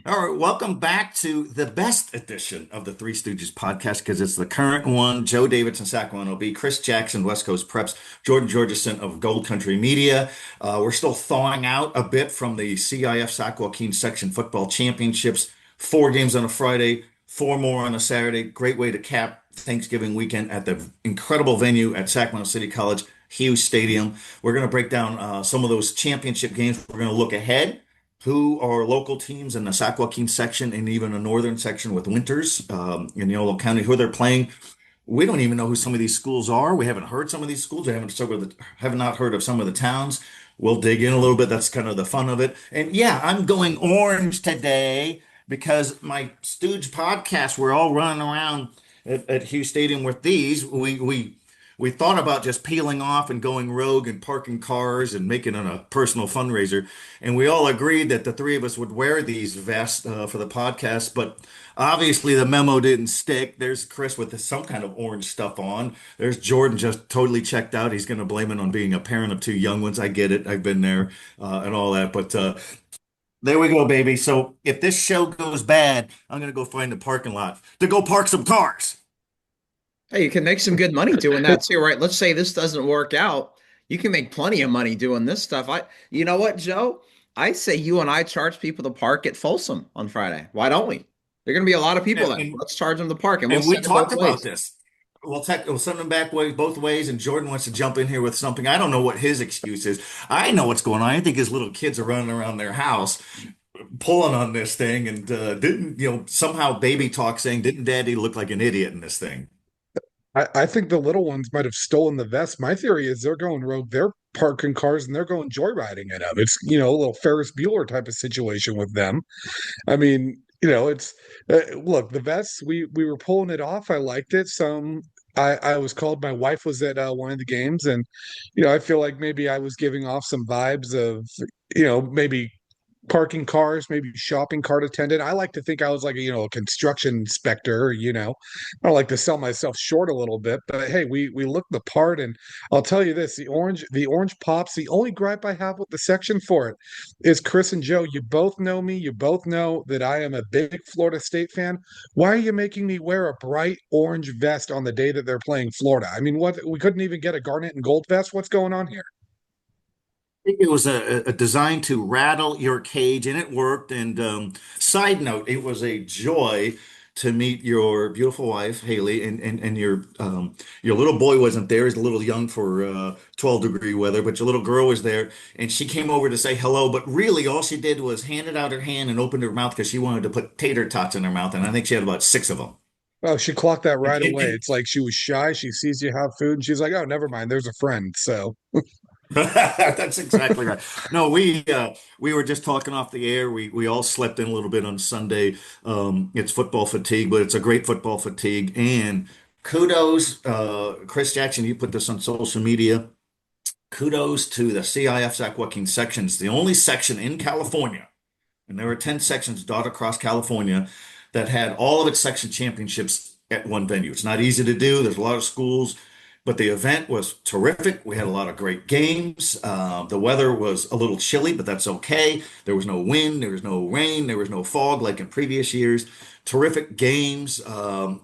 All right, welcome back to the best edition of the Three Stooges podcast because it's the current one. Joe Davidson, Sacramento Bee, Chris Jackson, West Coast Preps, Jordan Georgeson of Gold Country Media. We're still thawing out a bit from the CIF Sac-Joaquin Section Football Championships. 4 games on a Friday, four more on a Saturday. Great way to cap Thanksgiving weekend at the incredible venue at Sacramento City College, Hughes Stadium. We're going to break down some of those championship games. We're going to look ahead who are local teams in the Sac-Joaquin section and even a northern section with Winters in Yolo County, who they're playing. We don't even know who some of these schools are. We haven't heard some of these schools. We have not heard of some of the towns. We'll dig in a little bit. That's kind of the fun of it. And yeah, I'm going orange today because my Stooge podcast, we're all running around at Hughes Stadium with these. We thought about just peeling off and going rogue and parking cars and making it a personal fundraiser. And we all agreed that the three of us would wear these vests for the podcast. But obviously, the memo didn't stick. There's Chris with some kind of orange stuff on. There's Jordan just totally checked out. He's going to blame it on being a parent of two young ones. I get it. I've been there and all that. But there we go, baby. So if this show goes bad, I'm going to go find the parking lot to go park some cars. Hey, you can make some good money doing that too, right? Let's say this doesn't work out. You can make plenty of money doing this stuff. You know what, Joe? I say you and I charge people to park at Folsom on Friday. Why don't we? There are going to be a lot of people And, there. and Let's charge them to park, and we'll And we send it both talked about ways. this. We'll send them back both ways. And Jordan wants to jump in here with something. I don't know what his excuse is. I know what's going on. I think his little kids are running around their house pulling on this thing and didn't, somehow baby talk saying, didn't daddy look like an idiot in this thing? I think the little ones might have stolen the vest. My theory is they're going rogue. They're parking cars and they're going joyriding in them. It's, a little Ferris Bueller type of situation with them. I mean, it's look, the vests, we were pulling it off. I liked it. I was called, my wife was at one of the games, and I feel like maybe I was giving off some vibes of, maybe parking cars, maybe shopping cart attendant. I like to think I was like a construction inspector. I don't like to sell myself short a little bit, but hey, we look the part, and I'll tell you this: the orange pops. The only gripe I have with the section for it is Chris and Joe. You both know me. You both know that I am a big Florida State fan. Why are you making me wear a bright orange vest on the day that they're playing Florida? I mean, what, we couldn't even get a garnet and gold vest. What's going on here? Think it was a design to rattle your cage, and it worked. And side note, it was a joy to meet your beautiful wife, Haley, and your little boy wasn't there. He's a little young for 12-degree weather, but your little girl was there, and she came over to say hello. But really, all she did was handed out her hand and opened her mouth because she wanted to put tater tots in her mouth, and I think she had about six of them. Oh, she clocked that And, right and, away. and It's like she was shy. She sees you have food and she's like, oh, never mind. There's a friend. So, That's exactly right. No, we were just talking off the air. We all slept in a little bit on Sunday. It's football fatigue, but it's a great football fatigue. And kudos, Chris Jackson, you put this on social media. Kudos to the CIF Sac-Joaquin sections, the only section in California, and there were 10 sections dotted across California that had all of its section championships at one venue. It's not easy to do. There's a lot of schools, but the event was terrific. We had a lot of great games. The weather was a little chilly, but that's okay. There was no wind, there was no rain, there was no fog like in previous years. Terrific games.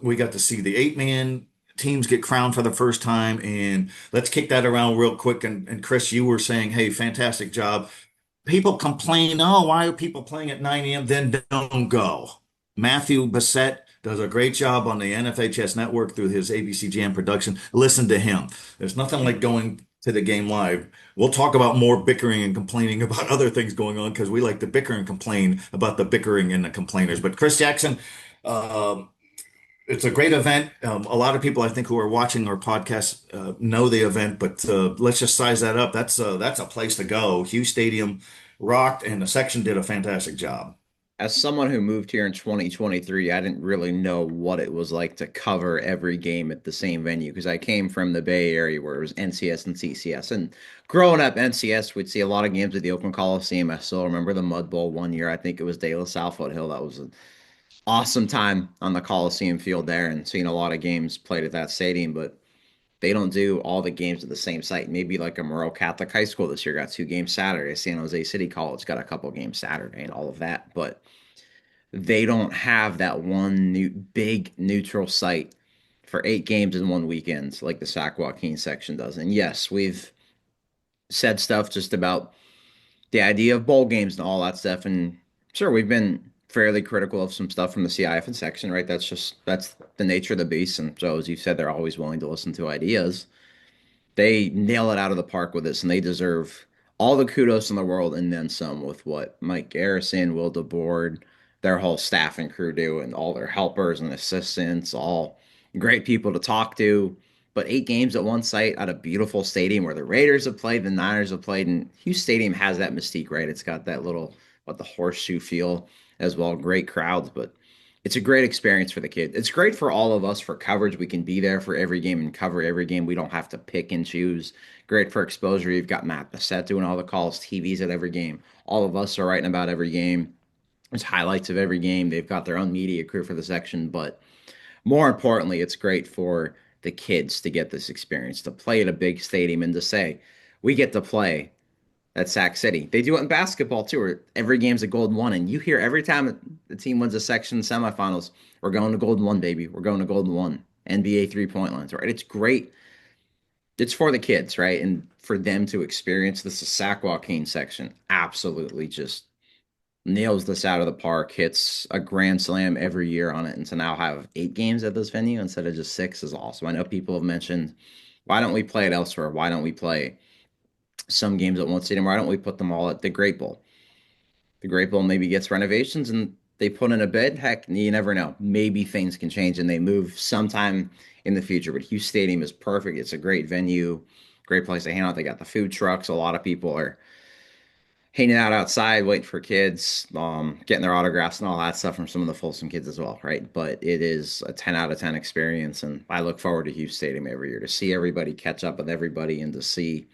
We got to see the eight-man teams get crowned for the first time. And let's kick that around real quick. And Chris, you were saying, hey, fantastic job. People complain, oh, why are people playing at 9 a.m.? Then don't go. Matthew Bassett does a great job on the NFHS network through his ABC Jam production. Listen to him. There's nothing like going to the game live. We'll talk about more bickering and complaining about other things going on because we like to bicker and complain about the bickering and the complainers. But Chris Jackson, um, it's a great event. A lot of people, I think, who are watching our podcast know the event, but let's just size that up. That's a place to go. Hughes Stadium rocked, and the section did a fantastic job. As someone who moved here in 2023, I didn't really know what it was like to cover every game at the same venue because I came from the Bay Area where it was NCS and CCS. And growing up, NCS, we'd see a lot of games at the Oakland Coliseum. I still remember the Mud Bowl one year. I think it was De La Salle Foothill. That was an awesome time on the Coliseum field there and seeing a lot of games played at that stadium. But they don't do all the games at the same site. Maybe like a Moreau Catholic High School this year got 2 games Saturday. San Jose City College got a couple games Saturday and all of that. But they don't have that one new big neutral site for 8 games in one weekend like the Sac-Joaquin section does. And yes, we've said stuff just about the idea of bowl games and all that stuff. And sure, we've been fairly critical of some stuff from the CIF section, right? That's the nature of the beast. And so, as you said, they're always willing to listen to ideas. They nail it out of the park with this, and they deserve all the kudos in the world and then some with what Mike Garrison, Will DeBoard, their whole staff and crew do, and all their helpers and assistants, all great people to talk to. But 8 games at one site at a beautiful stadium where the Raiders have played, the Niners have played, and Hughes Stadium has that mystique, right? It's got that little, what the horseshoe feel as well. Great crowds, but it's a great experience for the kids. It's great for all of us for coverage. We can be there for every game and cover every game. We don't have to pick and choose. Great for exposure. You've got Matt Bissett doing all the calls, TVs at every game. All of us are writing about every game. There's highlights of every game. They've got their own media crew for the section. But more importantly, it's great for the kids to get this experience, to play at a big stadium and to say, we get to play at Sac City. They do it in basketball too, where every game's a Golden One, and you hear every time the team wins a section semifinals, we're going to Golden One, baby. We're going to Golden One. NBA 3-point lines, right? It's great. It's for the kids, right? And for them to experience this, the Sac-Joaquin section absolutely just nails this out of the park, hits a grand slam every year on it. And to now have 8 games at this venue instead of just 6 is awesome. I know people have mentioned, why don't we play it elsewhere? Why don't we play some games at one stadium? Why don't we put them all at the Great Bowl? The Great Bowl maybe gets renovations and they put in a bid. Heck, you never know. Maybe things can change and they move sometime in the future. But Hughes Stadium is perfect. It's a great venue, great place to hang out. They got the food trucks. A lot of people are hanging out outside, waiting for kids, getting their autographs and all that stuff from some of the Folsom kids as well, right? But it is a 10 out of 10 experience. And I look forward to Hughes Stadium every year to see everybody catch up with everybody and to see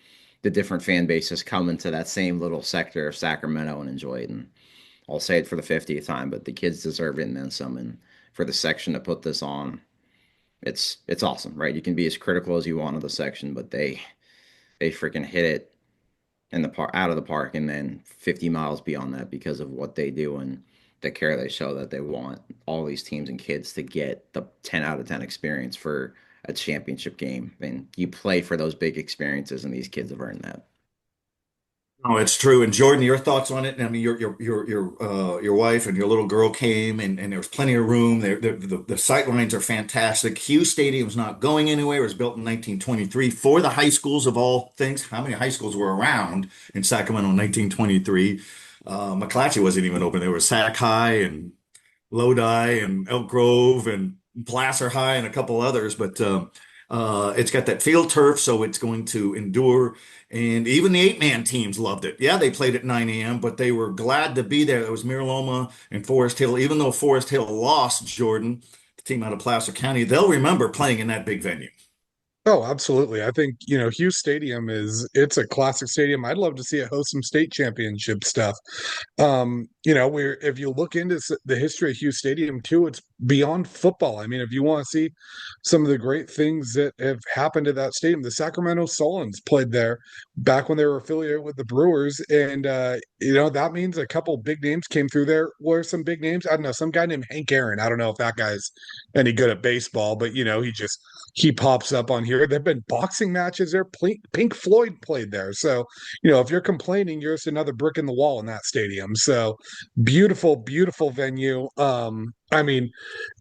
the different fan bases come into that same little sector of Sacramento and enjoy it. And I'll say it for the 50th time, but the kids deserve it and then some. And for the section to put this on, it's awesome, right? You can be as critical as you want of the section, but they freaking hit it in the park, out of the park, and then 50 miles beyond that because of what they do and the care they show, that they want all these teams and kids to get the 10 out of 10 experience for a championship game. And you play for those big experiences, and these kids have earned that. Oh, it's true. And Jordan, your thoughts on it? I mean, your wife and your little girl came, and there was plenty of room. The sight lines are fantastic. Hughes Stadium's not going anywhere. It was built in 1923 for the high schools of all things. How many high schools were around in Sacramento in 1923? McClatchy wasn't even open. There was Sac High and Lodi and Elk Grove and Placer High and a couple others, but it's got that field turf, so it's going to endure. And even the 8-man teams loved it. Yeah, they played at 9 a.m., but they were glad to be there. It was Miraloma and Forest Hill. Even though Forest Hill lost, Jordan, the team out of Placer County, they'll remember playing in that big venue. Oh, absolutely. I think, Hughes Stadium it's a classic stadium. I'd love to see it host some state championship stuff. Where if you look into the history of Hughes Stadium too, it's beyond football. I mean, if you want to see some of the great things that have happened at that stadium, the Sacramento Solons played there back when they were affiliated with the Brewers. And, that means a couple big names came through there. Were some big names? I don't know, some guy named Hank Aaron. I don't know if that guy's any good at baseball, but, he pops up on here. There've been boxing matches there. Pink Floyd played there. So, if you're complaining, you're just another brick in the wall in that stadium. So beautiful, beautiful venue. I mean,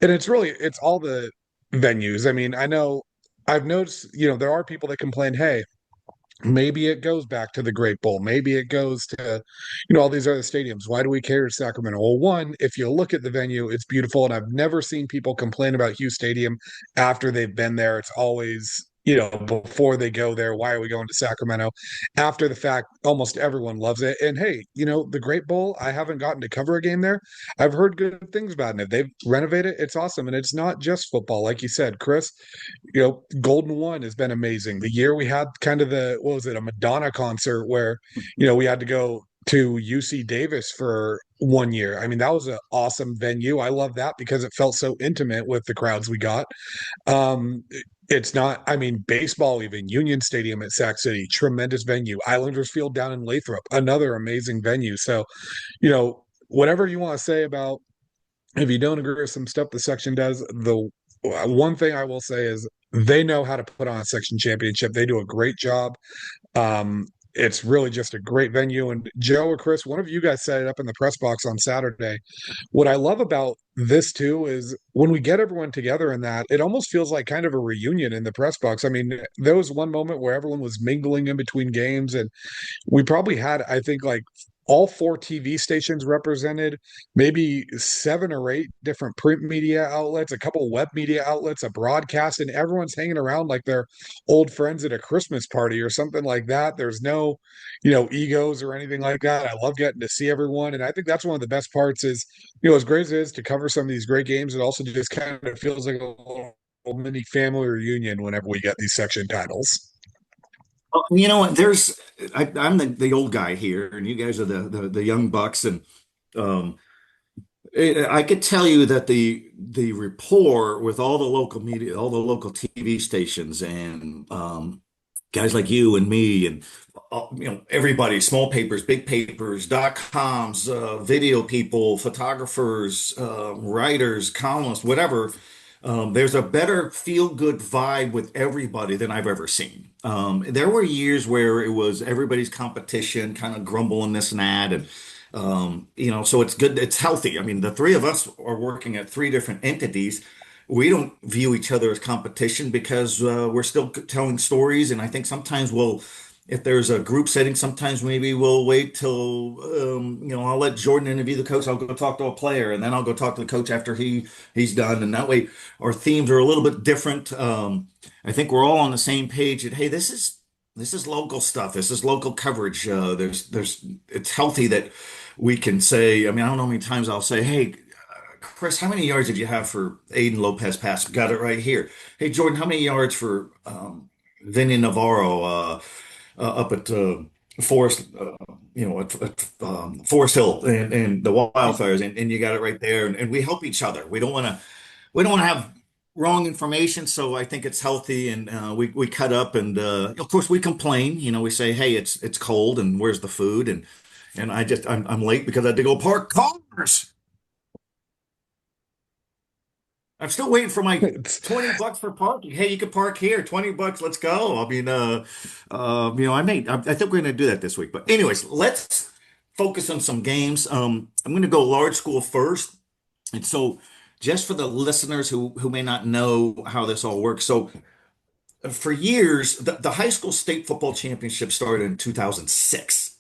and it's all the venues. I mean, I know I've noticed, there are people that complain, hey, maybe it goes back to the Great Bowl. Maybe it goes to, all these other stadiums. Why do we care to Sacramento? Well, one, if you look at the venue, it's beautiful. And I've never seen people complain about Hughes Stadium after they've been there. It's always, before they go there, why are we going to Sacramento? After the fact, almost everyone loves it. And hey, the Great Bowl, I haven't gotten to cover a game there. I've heard good things about it. If they've renovated it, it's awesome. And it's not just football. Like you said, Chris, Golden One has been amazing. The year we had kind of what was it, a Madonna concert where, we had to go to UC Davis for one year. I mean, that was an awesome venue. I love that because it felt so intimate with the crowds we got. Um, it's not, I mean, baseball, even Union Stadium at Sac City, tremendous venue. Islanders Field down in Lathrop, another amazing venue. So, whatever you want to say about If you don't agree with some stuff the section does, the one thing I will say is they know how to put on a section championship. They do a great job. It's really just a great venue. And Joe or Chris, one of you guys set it up in the press box on Saturday. What I love about this too is when we get everyone together in that, it almost feels like kind of a reunion in the press box. I mean, there was one moment where everyone was mingling in between games, and we probably had, I think, like all four TV stations represented, maybe 7 or 8 different print media outlets, a couple web media outlets, a broadcast, and everyone's hanging around like they're old friends at a Christmas party or something like that. There's no, egos or anything like that. I love getting to see everyone. And I think that's one of the best parts is, as great as it is to cover some of these great games, it also just kind of feels like a little mini family reunion whenever we get these section titles. Well, you know what? I'm the old guy here, and you guys are the young bucks, and um, I could tell you that the rapport with all the local media, all the local TV stations, and guys like you and me, and everybody, small papers, big papers, .coms, video people, photographers, writers, columnists, whatever. There's a better feel-good vibe with everybody than I've ever seen. There were years where it was everybody's competition, kind of grumbling this and that, and so it's good, it's healthy. I mean, the three of us are working at three different entities. We don't view each other as competition because we're still telling stories, and I think sometimes if there's a group setting, sometimes maybe we'll wait till I'll let Jordan interview the coach. I'll go talk to a player, and then I'll go talk to the coach after he's done, and that way our themes are a little bit different. I think we're all on the same page. That hey, this is local stuff. This is local coverage. It's healthy that we can say. I mean, I don't know how many times I'll say, "Hey, Chris, how many yards did you have for Aiden Lopez pass? Got it right here. Hey, Jordan, how many yards for Vinny Navarro up at Forest, Forest Hill and the wildfires, and you got it right there. And we help each other. We don't want to have wrong information. So I think it's healthy, and we cut up, and of course we complain. We say, hey, it's cold, and where's the food? And I'm late because I had to go park cars. I'm still waiting for my It's, $20 for parking. Hey, you can park here. $20. Let's go. I mean, I think we're going to do that this week. But anyways, let's focus on some games. I'm going to go large school first. And so just for the listeners who may not know how this all works. So for years, the high school state football championship started in 2006.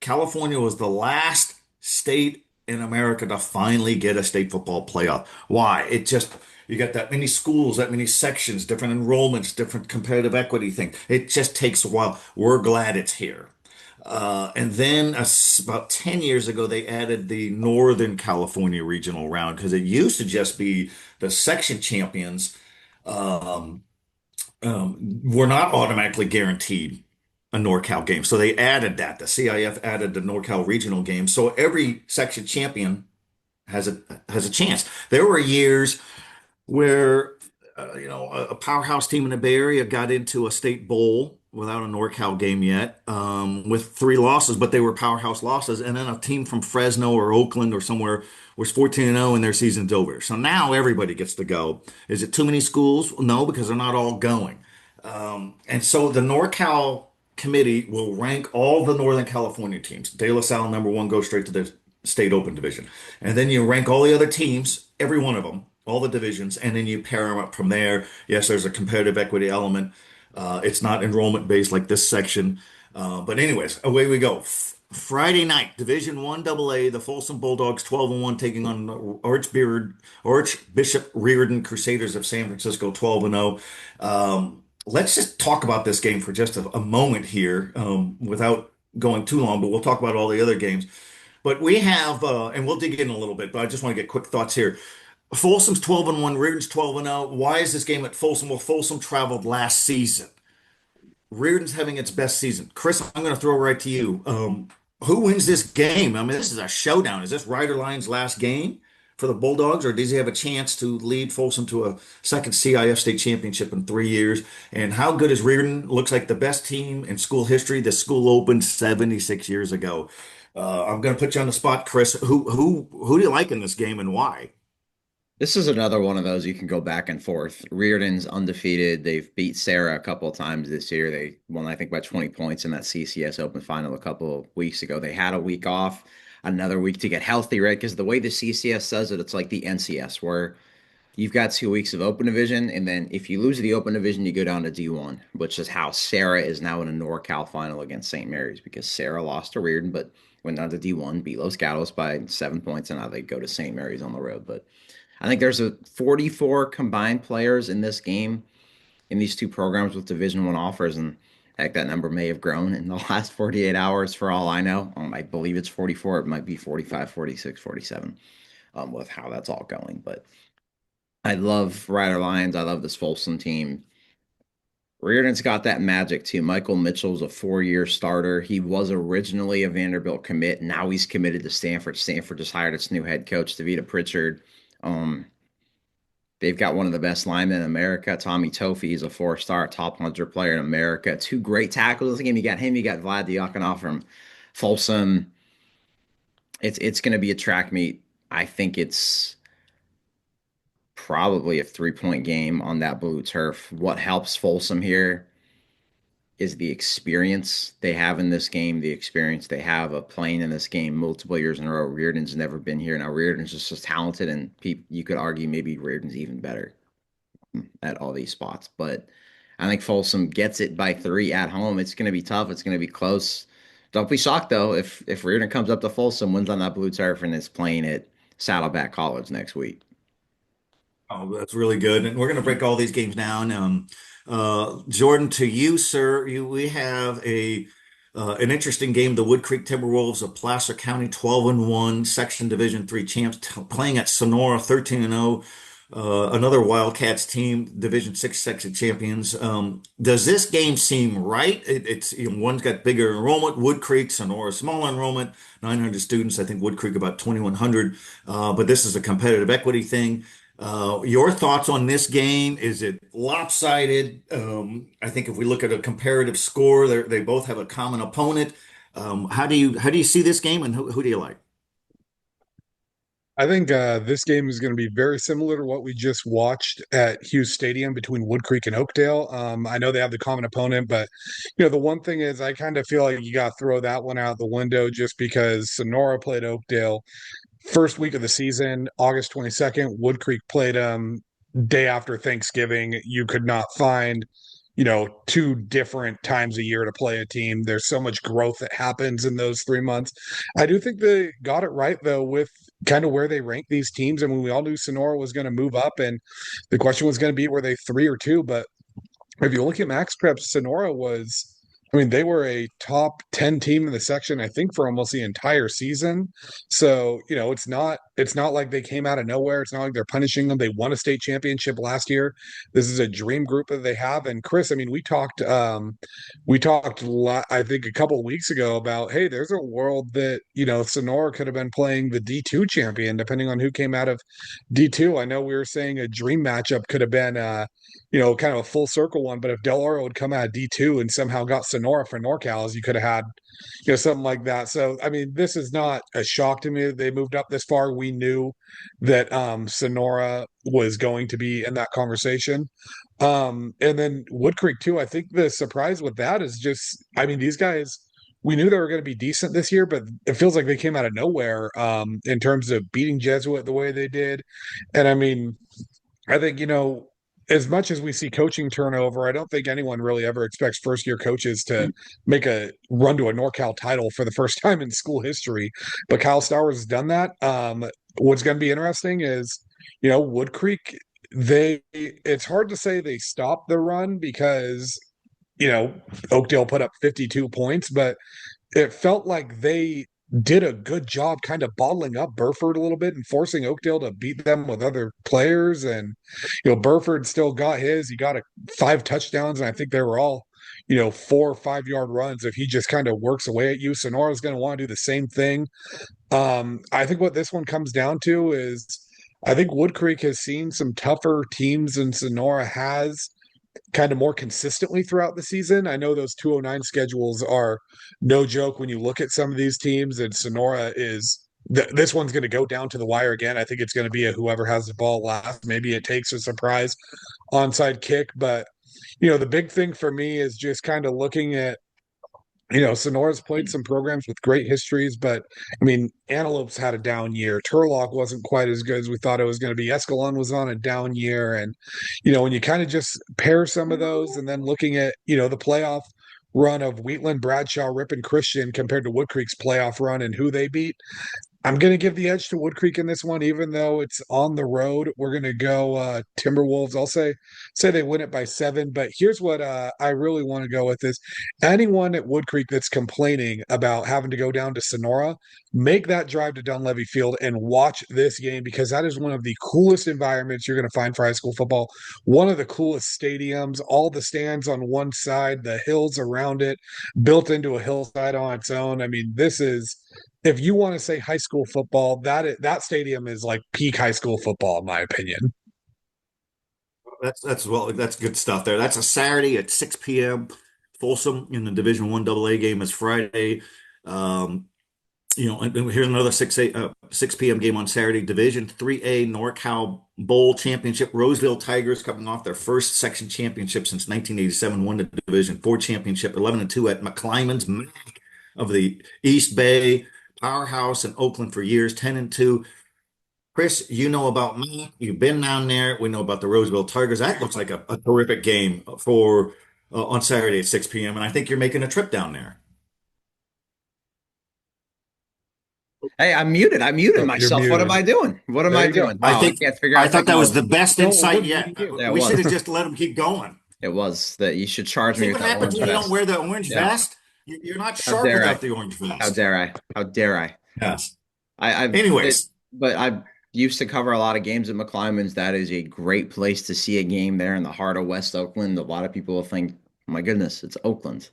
California was the last state in America to finally get a state football playoff. Why? You got that many schools, that many sections, different enrollments, different competitive equity thing. It just takes a while. We're glad it's here. And then about 10 years ago, they added the Northern California regional round because it used to just be the section champions were not automatically guaranteed a NorCal game. So they added that. The CIF added the NorCal regional game. So every section champion has a chance. There were years where a powerhouse team in the Bay Area got into a state bowl without a NorCal game yet, with 3 losses, but they were powerhouse losses. And then a team from Fresno or Oakland or somewhere was 14-0 and their season's over. So now everybody gets to go. Is it too many schools? No, because they're not all going. And so the NorCal committee will rank all the Northern California teams. De La Salle, number one, goes straight to the state open division. And then you rank all the other teams, every one of them, all the divisions, and then you pair them up from there. Yes, there's a competitive equity element. It's not enrollment based like this section. But anyways, away we go. Friday night, Division One AA, the Folsom Bulldogs 12-1 taking on the Archbishop Reardon Crusaders of San Francisco 12-0. Let's just talk about this game for just a moment here, without going too long, but we'll talk about all the other games. But we have, and we'll dig in a little bit, but I just want to get quick thoughts here. Folsom's 12-1, Reardon's 12-0. Why is this game at Folsom? Well, Folsom traveled last season. Reardon's having its best season. Chris, I'm going to throw right to you. Who wins this game? I mean, this is a showdown. Is this Ryder Lyon's last game for the Bulldogs, or does he have a chance to lead Folsom to a second CIF state championship in 3 years? And how good is Reardon? Looks like the best team in school history. The school opened 76 years ago. I'm going to put you on the spot, Chris. Who do you like in this game and why? This is another one of those you can go back and forth. Reardon's undefeated. They've beat Sarah a couple of times this year. They won, I think, by 20 points in that CCS Open final a couple of weeks ago. They had a week off, another week to get healthy, right? Because the way the CCS does it, it's like the NCS, where you've got 2 weeks of open division, and then if you lose the open division, you go down to D1, which is how Sarah is now in a NorCal final against St. Mary's because Sarah lost to Reardon, but went down to D1, beat Los Gatos by 7 points, and now they go to St. Mary's on the road. But I think there's a 44 combined players in this game in these two programs with Division One offers, and heck, that number may have grown in the last 48 hours for all I know. I believe it's 44. It might be 45, 46, 47 with how that's all going. But I love Rider Lions. I love this Folsom team. Reardon's got that magic too. Michael Mitchell's a 4-year starter. He was originally a Vanderbilt commit. Now he's committed to Stanford. Stanford just hired its new head coach, Davita Pritchard. Um, they've got one of the best linemen in America. Tommy Tofi is a 4-star top 100 player in America. Two great tackles in the game. You got him. You got Vlad Diakonoff from Folsom. It's going to be a track meet. I think it's probably a 3-point game on that blue turf. What helps Folsom here is the experience they have in this game, the experience they have of playing in this game multiple years in a row. Reardon's never been here. Now, Reardon's just as talented, and you could argue maybe Reardon's even better at all these spots. But I think Folsom gets it by 3 at home. It's going to be tough. It's going to be close. Don't be shocked, though, if Reardon comes up to Folsom, wins on that blue turf, and is playing at Saddleback College next week. Oh, that's really good. And we're going to break all these games down. Jordan, to you, sir, we have a an interesting game. The Wood Creek Timberwolves of Placer County, 12-1, Section Division Three champs, playing at Sonora, 13-0. Another Wildcats team, Division Six section champions. Does this game seem right? It's one's got bigger enrollment. Wood Creek, Sonora, smaller enrollment, 900 students. I think Wood Creek about 2,100. But this is a competitive equity thing. Your thoughts on this game? Is it lopsided? I think if we look at a comparative score, they both have a common opponent. How do you see this game, and who do you like? I think this game is going to be very similar to what we just watched at Hughes Stadium between Wood Creek and Oakdale. I know they have the common opponent, but the one thing is I kind of feel like you got to throw that one out the window just because Sonora played Oakdale first week of the season, August 22nd. Wood Creek played day after Thanksgiving. You could not find, two different times a year to play a team. There's so much growth that happens in those 3 months. I do think they got it right though with kind of where they rank these teams. I mean, we all knew Sonora was going to move up, and the question was going to be were they 3 or 2? But if you look at Max Prep, Sonora was, I mean, they were a top 10 team in the section, I think, for almost the entire season. So, it's not like they came out of nowhere. It's not like they're punishing them. They won a state championship last year. This is a dream group that they have. And Chris, I mean, we talked a lot, I think a couple of weeks ago about, hey, there's a world that, Sonora could have been playing the D2 champion, depending on who came out of D2. I know we were saying a dream matchup could have been kind of a full circle one. But if Del Oro would come out of D2 and somehow got Sonora for NorCal, you could have had, something like that. So, I mean, this is not a shock to me that they moved up this far. We knew that Sonora was going to be in that conversation. And then Wood Creek too. I think the surprise with that is just, I mean, these guys, we knew they were going to be decent this year, but it feels like they came out of nowhere in terms of beating Jesuit the way they did. And I mean, I think, as much as we see coaching turnover, I don't think anyone really ever expects first year coaches to make a run to a NorCal title for the first time in school history. But Kyle Stowers has done that. What's going to be interesting is, Wood Creek, it's hard to say they stopped the run because, Oakdale put up 52 points, but it felt like they did a good job kind of bottling up Burford a little bit and forcing Oakdale to beat them with other players. And, Burford still got his. He got 5 touchdowns, and I think they were all, 4 or 5 yard runs. If he just kind of works away at you, Sonora's going to want to do the same thing. I think what this one comes down to is I think Wood Creek has seen some tougher teams than Sonora has kind of more consistently throughout the season. I know those 209 schedules are no joke when you look at some of these teams, and Sonora is This one's going to go down to the wire again. I think it's going to be a whoever has the ball last. Maybe it takes a surprise onside kick, but the big thing for me is just kind of looking at Sonora's played some programs with great histories, but I mean, Antelope's had a down year. Turlock wasn't quite as good as we thought it was going to be. Escalon was on a down year. And, when you kind of just pair some of those and then looking at, the playoff run of Wheatland, Bradshaw, Rip, and Christian compared to Wood Creek's playoff run and who they beat, I'm going to give the edge to Wood Creek in this one, even though it's on the road. We're going to go Timberwolves. I'll say they win it by 7. But here's what I really want to go with is anyone at Wood Creek that's complaining about having to go down to Sonora, make that drive to Dunleavy Field and watch this game because that is one of the coolest environments you're going to find for high school football. One of the coolest stadiums, all the stands on one side, the hills around it, built into a hillside on its own. I mean, this is if you want to say high school football, that stadium is like peak high school football, in my opinion. That's good stuff there. That's a Saturday at 6 p.m. Folsom in the Division One AA game is Friday. Um, and here's another 6 p.m. game on Saturday. Division 3A NorCal Bowl Championship. Roseville Tigers coming off their first section championship since 1987, won the Division 4 championship, 11-2 at McClymonds of the East Bay powerhouse in Oakland for years, 10-2. Chris, you know about me. You've been down there. We know about the Roseville Tigers. That looks like a terrific game for on Saturday at 6 p.m. And I think you're making a trip down there. Hey, I'm muted. I muted Oh, you're myself. What am I muted. doing? What am There I you go. doing? I Wow, I think can't figure I out thought that was the technology. best No, insight what did yet. you do? Yeah, it We should have was. just let him keep going. It was that you should charge me See with what that happens orange when you don't vest. wear the orange Yeah. vest? You're not How sharp dare I? without the orange How vest. dare I? How dare I? Yes. I've Anyways, but I used to cover a lot of games at McClymonds. That is a great place to see a game there in the heart of West Oakland. A lot of people will think, oh my goodness, it's Oakland,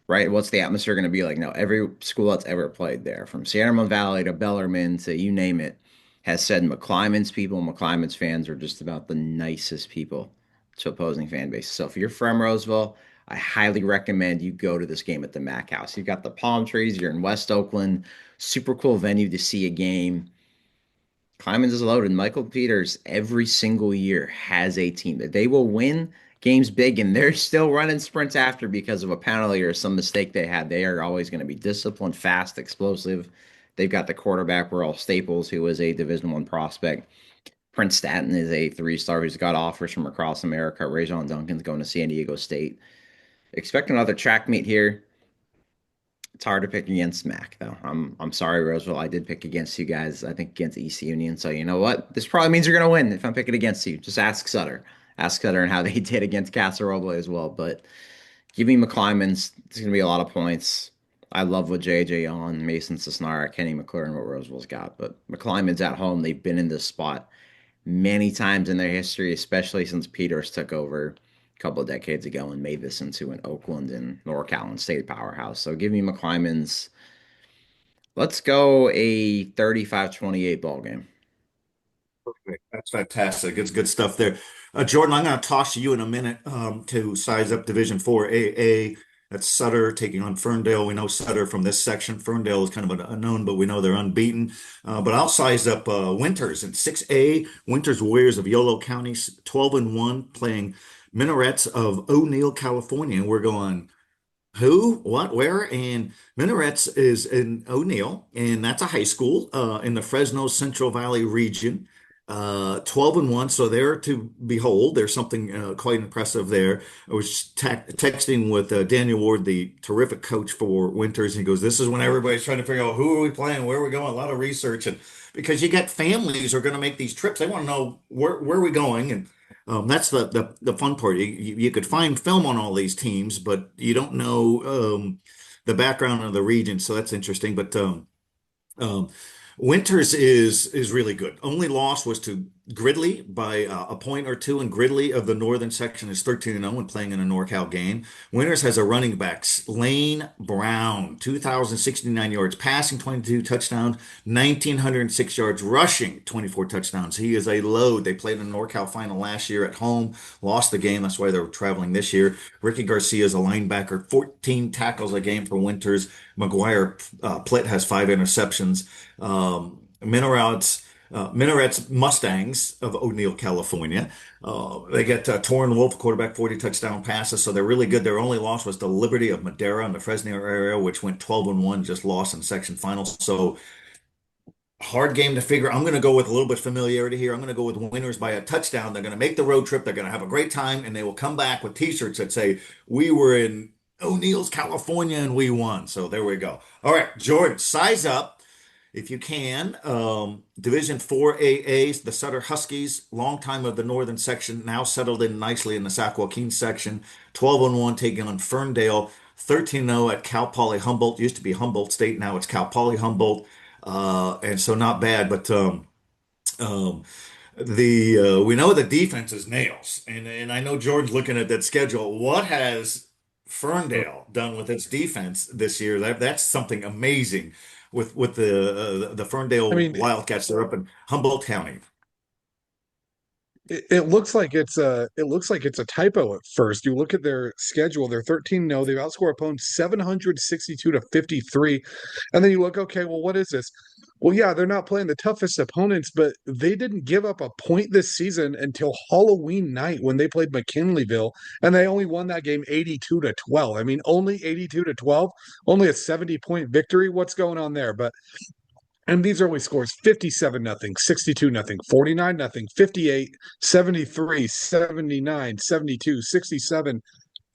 right? What's the atmosphere going to be like? No, every school that's ever played there, from Sierra Madre Valley to Bellarmine to you name it, has said McClymonds people, McClymonds fans are just about the nicest people to opposing fan base. So if you're from Roseville, I highly recommend you go to this game at the Mac House. You've got the palm trees, you're in West Oakland, super cool venue to see a game. Clemens is loaded. Michael Peters every single year has a team that they will win games big and they're still running sprints after because of a penalty or some mistake they had. They are always going to be disciplined, fast, explosive. They've got the quarterback Earl Staples, who is a Division One prospect. Prince Staton is a 3-star who's got offers from across America. Rajon Duncan's going to San Diego State. Expect another track meet here. It's hard to pick against Mac though. I'm sorry, Roseville. I did pick against you guys. I think against East Union. So you know what? This probably means you're gonna win if I'm picking against you. Just ask Sutter. Ask Sutter and how they did against Casa Roble as well. But give me McClymonds. It's gonna be a lot of points. I love what JJ on Mason Cisnara, Kenny McClure, and what Roseville's got. But McClymonds at home, they've been in this spot many times in their history, especially since Peters took over a couple of decades ago and made this into an Oakland and NorCal and state powerhouse. So give me McClymonds. Let's go a 35-28 ball game. that's fantastic. It's good stuff there. Jordan, I'm going to toss to you in a minute to size up Division 4AA. That's Sutter taking on Ferndale. We know Sutter from this section. Ferndale is kind of an unknown, but we know they're unbeaten. But I'll size up Winters in 6A. Winters Warriors of Yolo County, 12-1, playing Minarets of O'Neill, California. And we're going, who, what, where? And Minarets is in O'Neill, and that's a high school in the Fresno Central Valley region. 12-1, so there to behold. There's something quite impressive there. I was texting with Daniel Ward, the terrific coach for Winters, and he goes, "This is when everybody's trying to figure out who are we playing, where are we going." A lot of research, and because you get families who are going to make these trips, they want to know where are we going, and that's the fun part. You could find film on all these teams, but you don't know the background of the region, so that's interesting. But um, Winters is really good. Only loss was to Gridley by a point or two, and Gridley of the northern section is 13-0 when playing in a NorCal game. Winners has a running back, Lane Brown, 2,069 yards passing, 22 touchdowns, 1,906 yards rushing, 24 touchdowns. He is a load. They played in a NorCal final last year at home, lost the game. That's why they're traveling this year. Ricky Garcia is a linebacker, 14 tackles a game for Winters. McGuire Plitt has 5 interceptions. Minarets Mustangs of O'Neill, California. They get Torrin Wolf, quarterback, 40 touchdown passes, so they're really good. Their only loss was the Liberty of Madera in the Fresno area, which went 12-1, just lost in section finals. So hard game to figure. I'm going to go with a little bit of familiarity here. I'm going to go with winners by a touchdown. They're going to make the road trip. They're going to have a great time, and they will come back with T-shirts that say, "We were in O'Neill's, California, and we won." So there we go. All right, Jordan, size up if you can. Division 4AA, the Sutter Huskies, long time of the northern section, now settled in nicely in the Sac-Joaquin section. 12-1 taking on Ferndale. 13-0 at Cal Poly Humboldt. Used to be Humboldt State, now it's Cal Poly Humboldt. And so not bad, but um, the we know the defense is nails, and I know Jordan's looking at that schedule. What has Ferndale done with its defense this year? That's something amazing with the I Ferndale mean, Wildcats. They're up in Humboldt County. it looks like it's a typo at first. You look at their schedule, they're 13-0. They've outscored opponents 762 to 53. And then you look, okay, well, what is this? Well, yeah, they're not playing the toughest opponents, but they didn't give up a point this season until Halloween night when they played McKinleyville, and they only won that game 82 to 12. I mean, only 82 to 12, only a 70-point victory. What's going on there? But and these early scores 57 nothing, 62 nothing, 49 nothing, 58, 73, 79, 72, 67,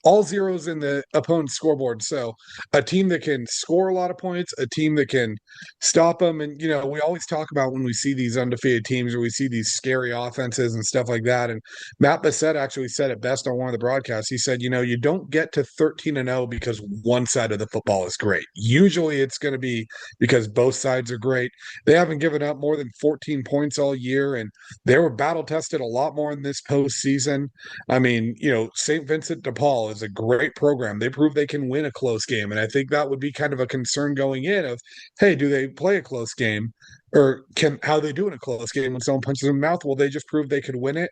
all zeros in the opponent's scoreboard. So a team that can score a lot of points, a team that can stop them. And, you know, we always talk about when we see these undefeated teams or we see these scary offenses and stuff like that. And Matt Bissett actually said it best on one of the broadcasts. He said, you know, you don't get to 13-0 because one side of the football is great. Usually it's going to be because both sides are great. They haven't given up more than 14 points all year, and they were battle tested a lot more in this postseason. I mean, you know, St. Vincent de Paul is a great program. They prove they can win a close game. And I think that would be kind of a concern going in of, hey, do they play a close game? Or can how they do in a close game when someone punches them in the mouth? Will they just prove they could win it?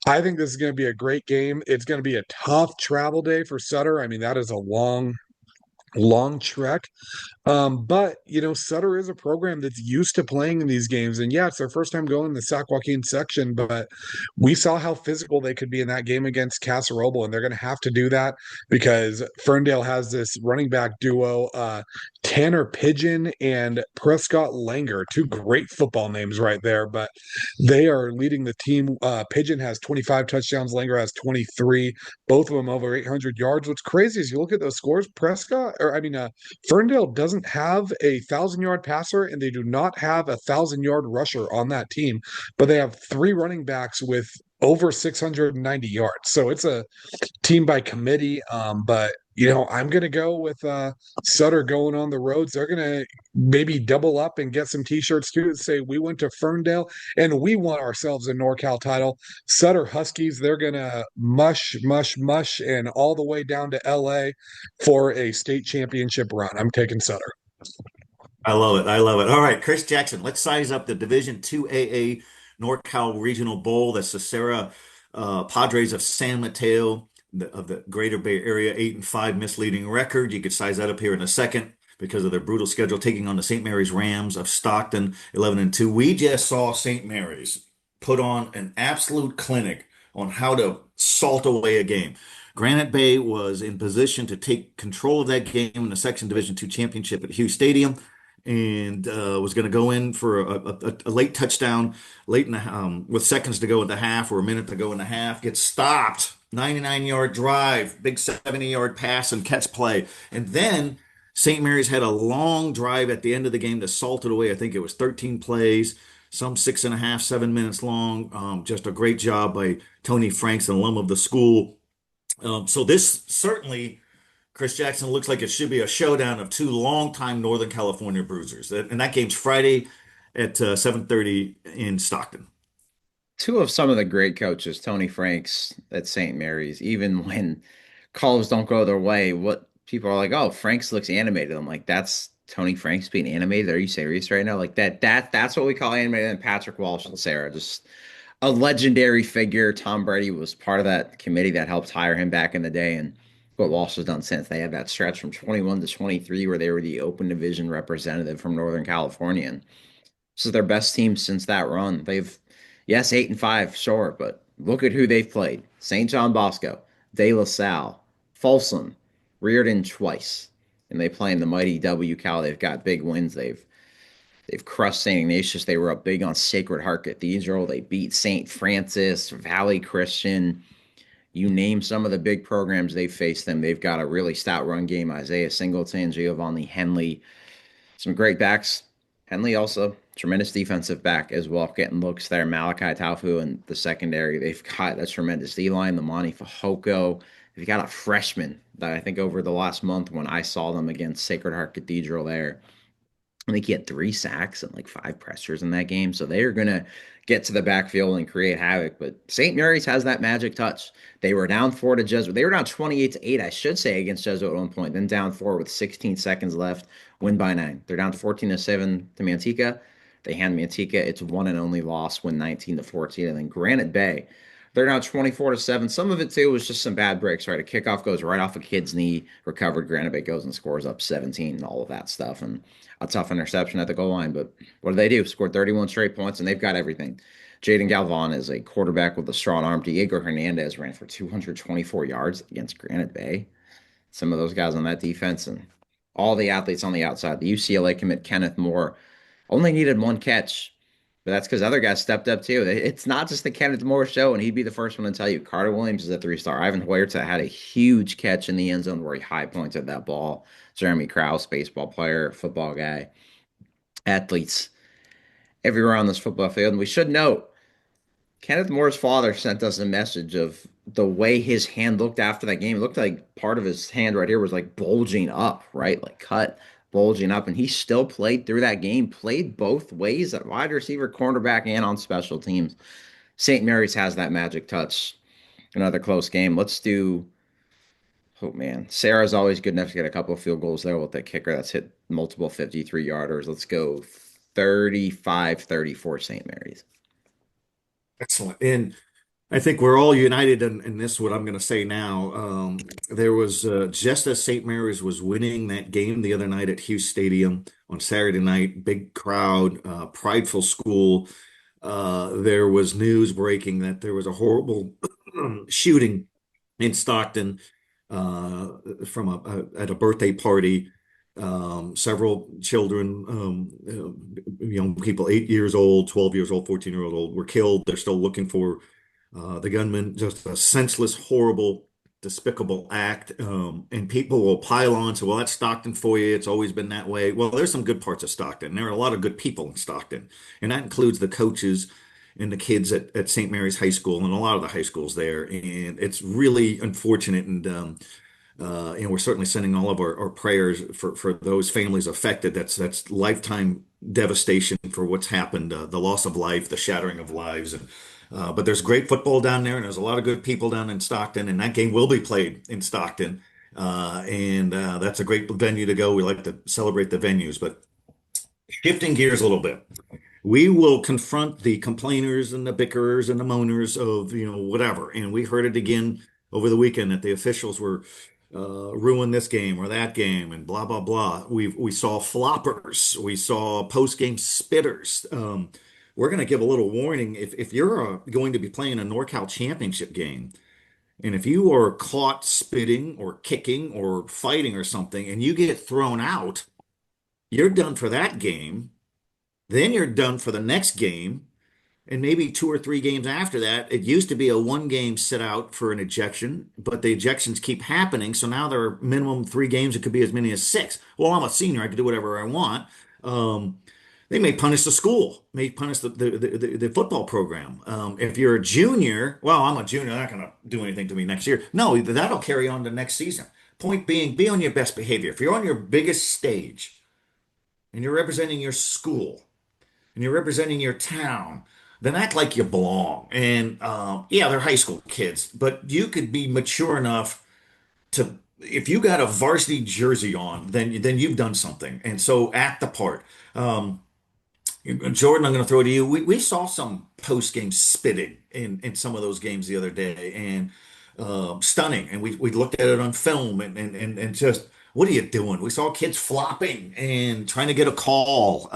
I think this is going to be a great game. It's going to be a tough travel day for Sutter. I mean, that is a long trek. But you know, Sutter is a program that's used to playing in these games, and yeah, it's their first time going in the Sac-Joaquin section. But we saw how physical they could be in that game against Casa Roble, and they're going to have to do that because Ferndale has this running back duo, Tanner Pigeon and Prescott Langer, two great football names right there. But they are leading the team. Pigeon has 25 touchdowns, Langer has 23, both of them over 800 yards. What's crazy is you look at those scores, Ferndale doesn't have a 1,000-yard passer, and they do not have a 1,000-yard rusher on that team, but they have three running backs with over 690 yards. So it's a team by committee. But you know, I'm gonna go with Sutter going on the roads. They're gonna maybe double up and get some T-shirts too that say we went to Ferndale and we won ourselves a NorCal title. Sutter Huskies, they're gonna mush, and all the way down to LA for a state championship run. I'm taking Sutter. I love it. I love it. All right, Chris Jackson, let's size up the Division 2AA NorCal Regional Bowl. That's the Sarah Padres of San Mateo of the Greater Bay Area, 8-5 misleading record. You could size that up here in a second because of their brutal schedule, taking on the St. Mary's Rams of Stockton, 11-2. We just saw St. Mary's put on an absolute clinic on how to salt away a game. Granite Bay was in position to take control of that game in the Section Division II championship at Hughes Stadium, and was going to go in for a late touchdown late in the with seconds to go in the half or a minute to go in the half. Gets stopped. 99-yard drive, big 70-yard pass and catch play, and then St. Mary's had a long drive at the end of the game to salt it away. I think it was 13 plays, some 6.5, 7 minutes long. Just a great job by Tony Franks, an alum of the school. So this certainly, Chris Jackson, looks like it should be a showdown of two longtime Northern California bruisers. And that game's Friday at 7:30 in Stockton. two of some of the great coaches, Tony Franks at St. Mary's, even when calls don't go their way, what people are like, oh, Franks looks animated. I'm like, that's Tony Franks being animated. Are you serious right now? Like that's what we call animated. And Patrick Walsh and Sarah, just a legendary figure. Tom Brady was part of that committee that helped hire him back in the day. And what Walsh has done since. They had that stretch from 21 to 23 where they were the open division representative from Northern California. And this is their best team since that run. They've, yes, 8-5, sure, but look at who they've played: St. John Bosco, De La Salle, Folsom, Reardon twice, and they play in the mighty W Cal. They've got big wins. They've crushed St. Ignatius. They were up big on Sacred Heart Cathedral. They beat St. Francis, Valley Christian. You name some of the big programs they've faced them. They've got a really stout run game. Isaiah Singleton, Giovanni Henley, some great backs. Henley also tremendous defensive back as well, getting looks there. Malachi Taufu in the secondary. They've got a tremendous D line, the Monty Fajoko. They've got a freshman that I think over the last month when I saw them against Sacred Heart Cathedral there, I think he had 3 sacks and like 5 pressures in that game. So they are going to get to the backfield and create havoc. But St. Mary's has that magic touch. They were down 4 to Jesuit. They were down 28-8, I should say, against Jesuit at one point. Then down 4 with 16 seconds left. Win by 9. They're down 14-7 to Manteca. They hand Manteca its one and only loss, win 19-14. And then Granite Bay, they're down 24-7. Some of it too was just some bad breaks, right? A kickoff goes right off a kid's knee, recovered. Granite Bay goes and scores up 17 and all of that stuff. And a tough interception at the goal line. But what do they do? Scored 31 straight points, and they've got everything. Jaden Galvan is a quarterback with a strong arm. Diego Hernandez ran for 224 yards against Granite Bay. Some of those guys on that defense and all the athletes on the outside. The UCLA commit Kenneth Moore only needed 1 catch, but that's because other guys stepped up too. It's not just the Kenneth Moore show, and he'd be the first one to tell you. Carter Williams is a 3-star. Ivan Huerta had a huge catch in the end zone where he high pointed that ball. Jeremy Krause, baseball player, football guy, athletes everywhere on this football field. And we should note, Kenneth Moore's father sent us a message of the way his hand looked after that game. It looked like part of his hand right here was like bulging up, right? Like cut, bulging up. And he still played through that game, played both ways at wide receiver, cornerback, and on special teams. St. Mary's has that magic touch. Another close game. Let's do, oh man, Sarah's always good enough to get a couple of field goals there with the kicker that's hit multiple 53-yarders. Let's go 35-34 St. Mary's. Excellent. And I think we're all united in this, what I'm going to say now. There was just as St. Mary's was winning that game the other night at Hughes Stadium on Saturday night, big crowd, prideful school. There was news breaking that there was a horrible shooting in Stockton from at a birthday party. Several children, young people, 8 years old, 12 years old, 14-year old, were killed. They're still looking for the gunman. Just a senseless, horrible, despicable act. And people will pile on. So, well, that's Stockton for you. It's always been that way. Well, there's some good parts of Stockton. There are a lot of good people in Stockton, and that includes the coaches and the kids at St. Mary's High School and a lot of the high schools there. And it's really unfortunate. And we're certainly sending all of our prayers for those families affected. That's lifetime devastation for what's happened, the loss of life, the shattering of lives. And but there's great football down there, and there's a lot of good people down in Stockton, and that game will be played in Stockton. And that's a great venue to go. We like to celebrate the venues, but shifting gears a little bit. We will confront the complainers and the bickerers and the moaners of, whatever. And we heard it again over the weekend that the officials were ruin this game or that game and blah blah blah. We saw floppers, we saw post game spitters. We're going to give a little warning if you're going to be playing a NorCal championship game, and if you are caught spitting or kicking or fighting or something, and you get thrown out, you're done for that game. Then you're done for the next game. And maybe 2 or 3 games after that. It used to be a 1 game sit out for an ejection, but the ejections keep happening. So now there are minimum 3 games. It could be as many as 6. Well, I'm a senior. I can do whatever I want. They may punish the school, may punish the football program. If you're a junior, well, I'm a junior. They're not going to do anything to me next year. No, that'll carry on to next season. Point being, be on your best behavior. If you're on your biggest stage and you're representing your school and you're representing your town, then act like you belong. And yeah, they're high school kids, but you could be mature enough to, if you got a varsity jersey on, then you've done something. And so act the part. Um, Jordan, I'm going to throw it to you. We saw some post game spitting in some of those games the other day, and stunning. And we looked at it on film, and just, what are you doing? We saw kids flopping and trying to get a call.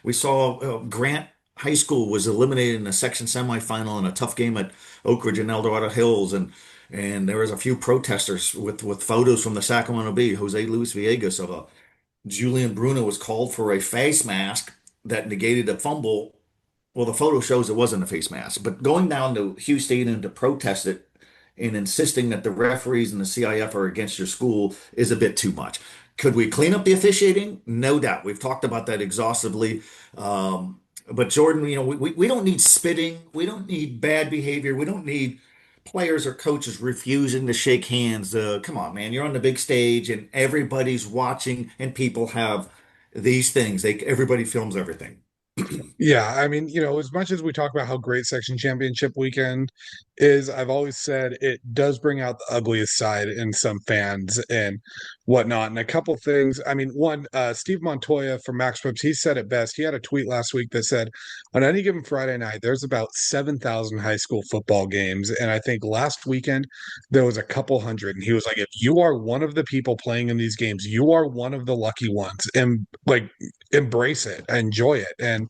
We saw Grant High School was eliminated in a section semifinal in a tough game at Oak Ridge and El Dorado Hills, and there was a few protesters with photos from the Sacramento Bee. Jose Luis Villegas of a Julian Bruno was called for a face mask that negated a fumble. Well, the photo shows it wasn't a face mask, but going down to Hugh Stadium to protest it and insisting that the referees and the CIF are against your school is a bit too much. Could we clean up the officiating? No doubt. We've talked about that exhaustively. But Jordan, we don't need spitting. We don't need bad behavior. We don't need players or coaches refusing to shake hands. Come on, man. You're on the big stage and everybody's watching and people have these things. Everybody films everything. Yeah, I mean, as much as we talk about how great section championship weekend is, I've always said it does bring out the ugliest side in some fans and whatnot. And a couple things, I mean, one, Steve Montoya from Max Pips, he said it best. He had a tweet last week that said, on any given Friday night, there's about 7,000 high school football games. And I think last weekend there was a couple hundred. And he was like, if you are one of the people playing in these games, you are one of the lucky ones. And like, embrace it, enjoy it. And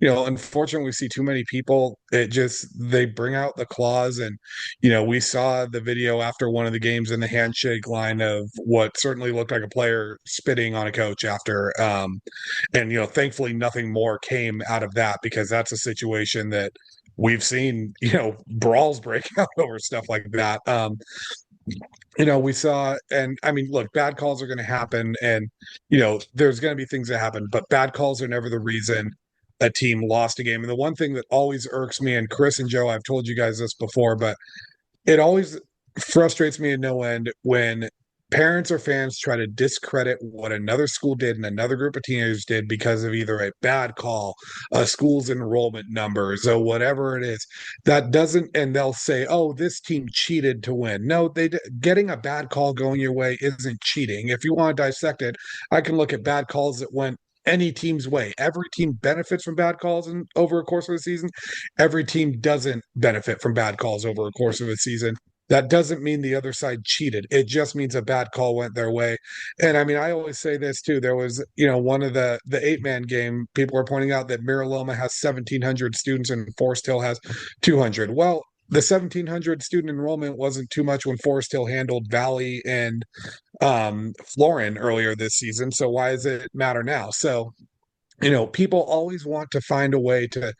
unfortunately, we see too many people. They bring out the claws. And, we saw the video after one of the games in the handshake line of what certainly looked like a player spitting on a coach after. And, thankfully, nothing more came out of that because that's a situation that we've seen, brawls break out over stuff like that. We saw, and I mean, look, bad calls are going to happen, and there's going to be things that happen, but bad calls are never the reason a team lost a game. And the one thing that always irks me, and Chris and Joe, I've told you guys this before, but it always frustrates me in no end when parents or fans try to discredit what another school did and another group of teenagers did because of either a bad call, a school's enrollment numbers, or whatever it is. That doesn't, and they'll say, "Oh, this team cheated to win." No, getting a bad call going your way isn't cheating. If you want to dissect it, I can look at bad calls that went any team's way. Every team benefits from bad calls over a course of a season. Every team doesn't benefit from bad calls over a course of a season. That doesn't mean the other side cheated. It just means a bad call went their way. And I mean, I always say this too. There was, one of the 8-man game, people were pointing out that Miraloma has 1,700 students and Forest Hill has 200. Well, the 1,700 student enrollment wasn't too much when Forest Hill handled Valley and Florin earlier this season. So why does it matter now? So people always want to find a way to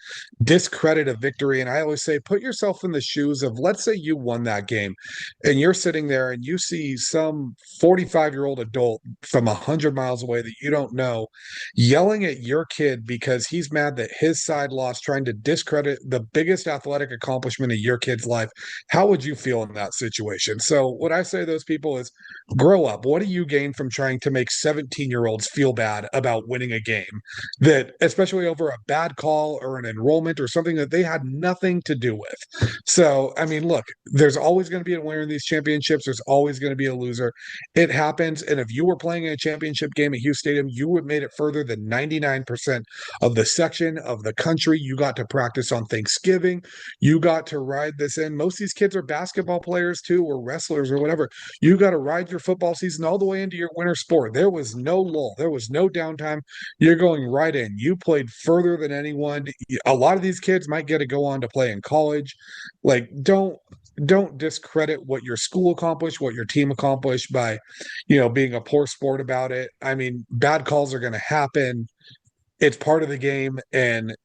discredit a victory. And I always say, put yourself in the shoes of, let's say you won that game and you're sitting there and you see some 45-year-old adult from 100 miles away that you don't know yelling at your kid because he's mad that his side lost, trying to discredit the biggest athletic accomplishment of your kid's life. How would you feel in that situation? So what I say to those people is, grow up. What do you gain from trying to make 17-year-olds feel bad about winning a game? That, especially over a bad call or an enrollment or something that they had nothing to do with. So, I mean, look, there's always going to be a winner in these championships. There's always going to be a loser. It happens. And if you were playing in a championship game at Hughes Stadium, you would have made it further than 99% of the section of the country. You got to practice on Thanksgiving. You got to ride this in. Most of these kids are basketball players too, or wrestlers or whatever. You got to ride your football season all the way into your winter sport. There was no lull. There was no downtime. You're going right in. You played further than anyone. A lot of these kids might get to go on to play in college. Like, don't discredit what your school accomplished, what your team accomplished by, being a poor sport about it. I mean, bad calls are going to happen. It's part of the game. And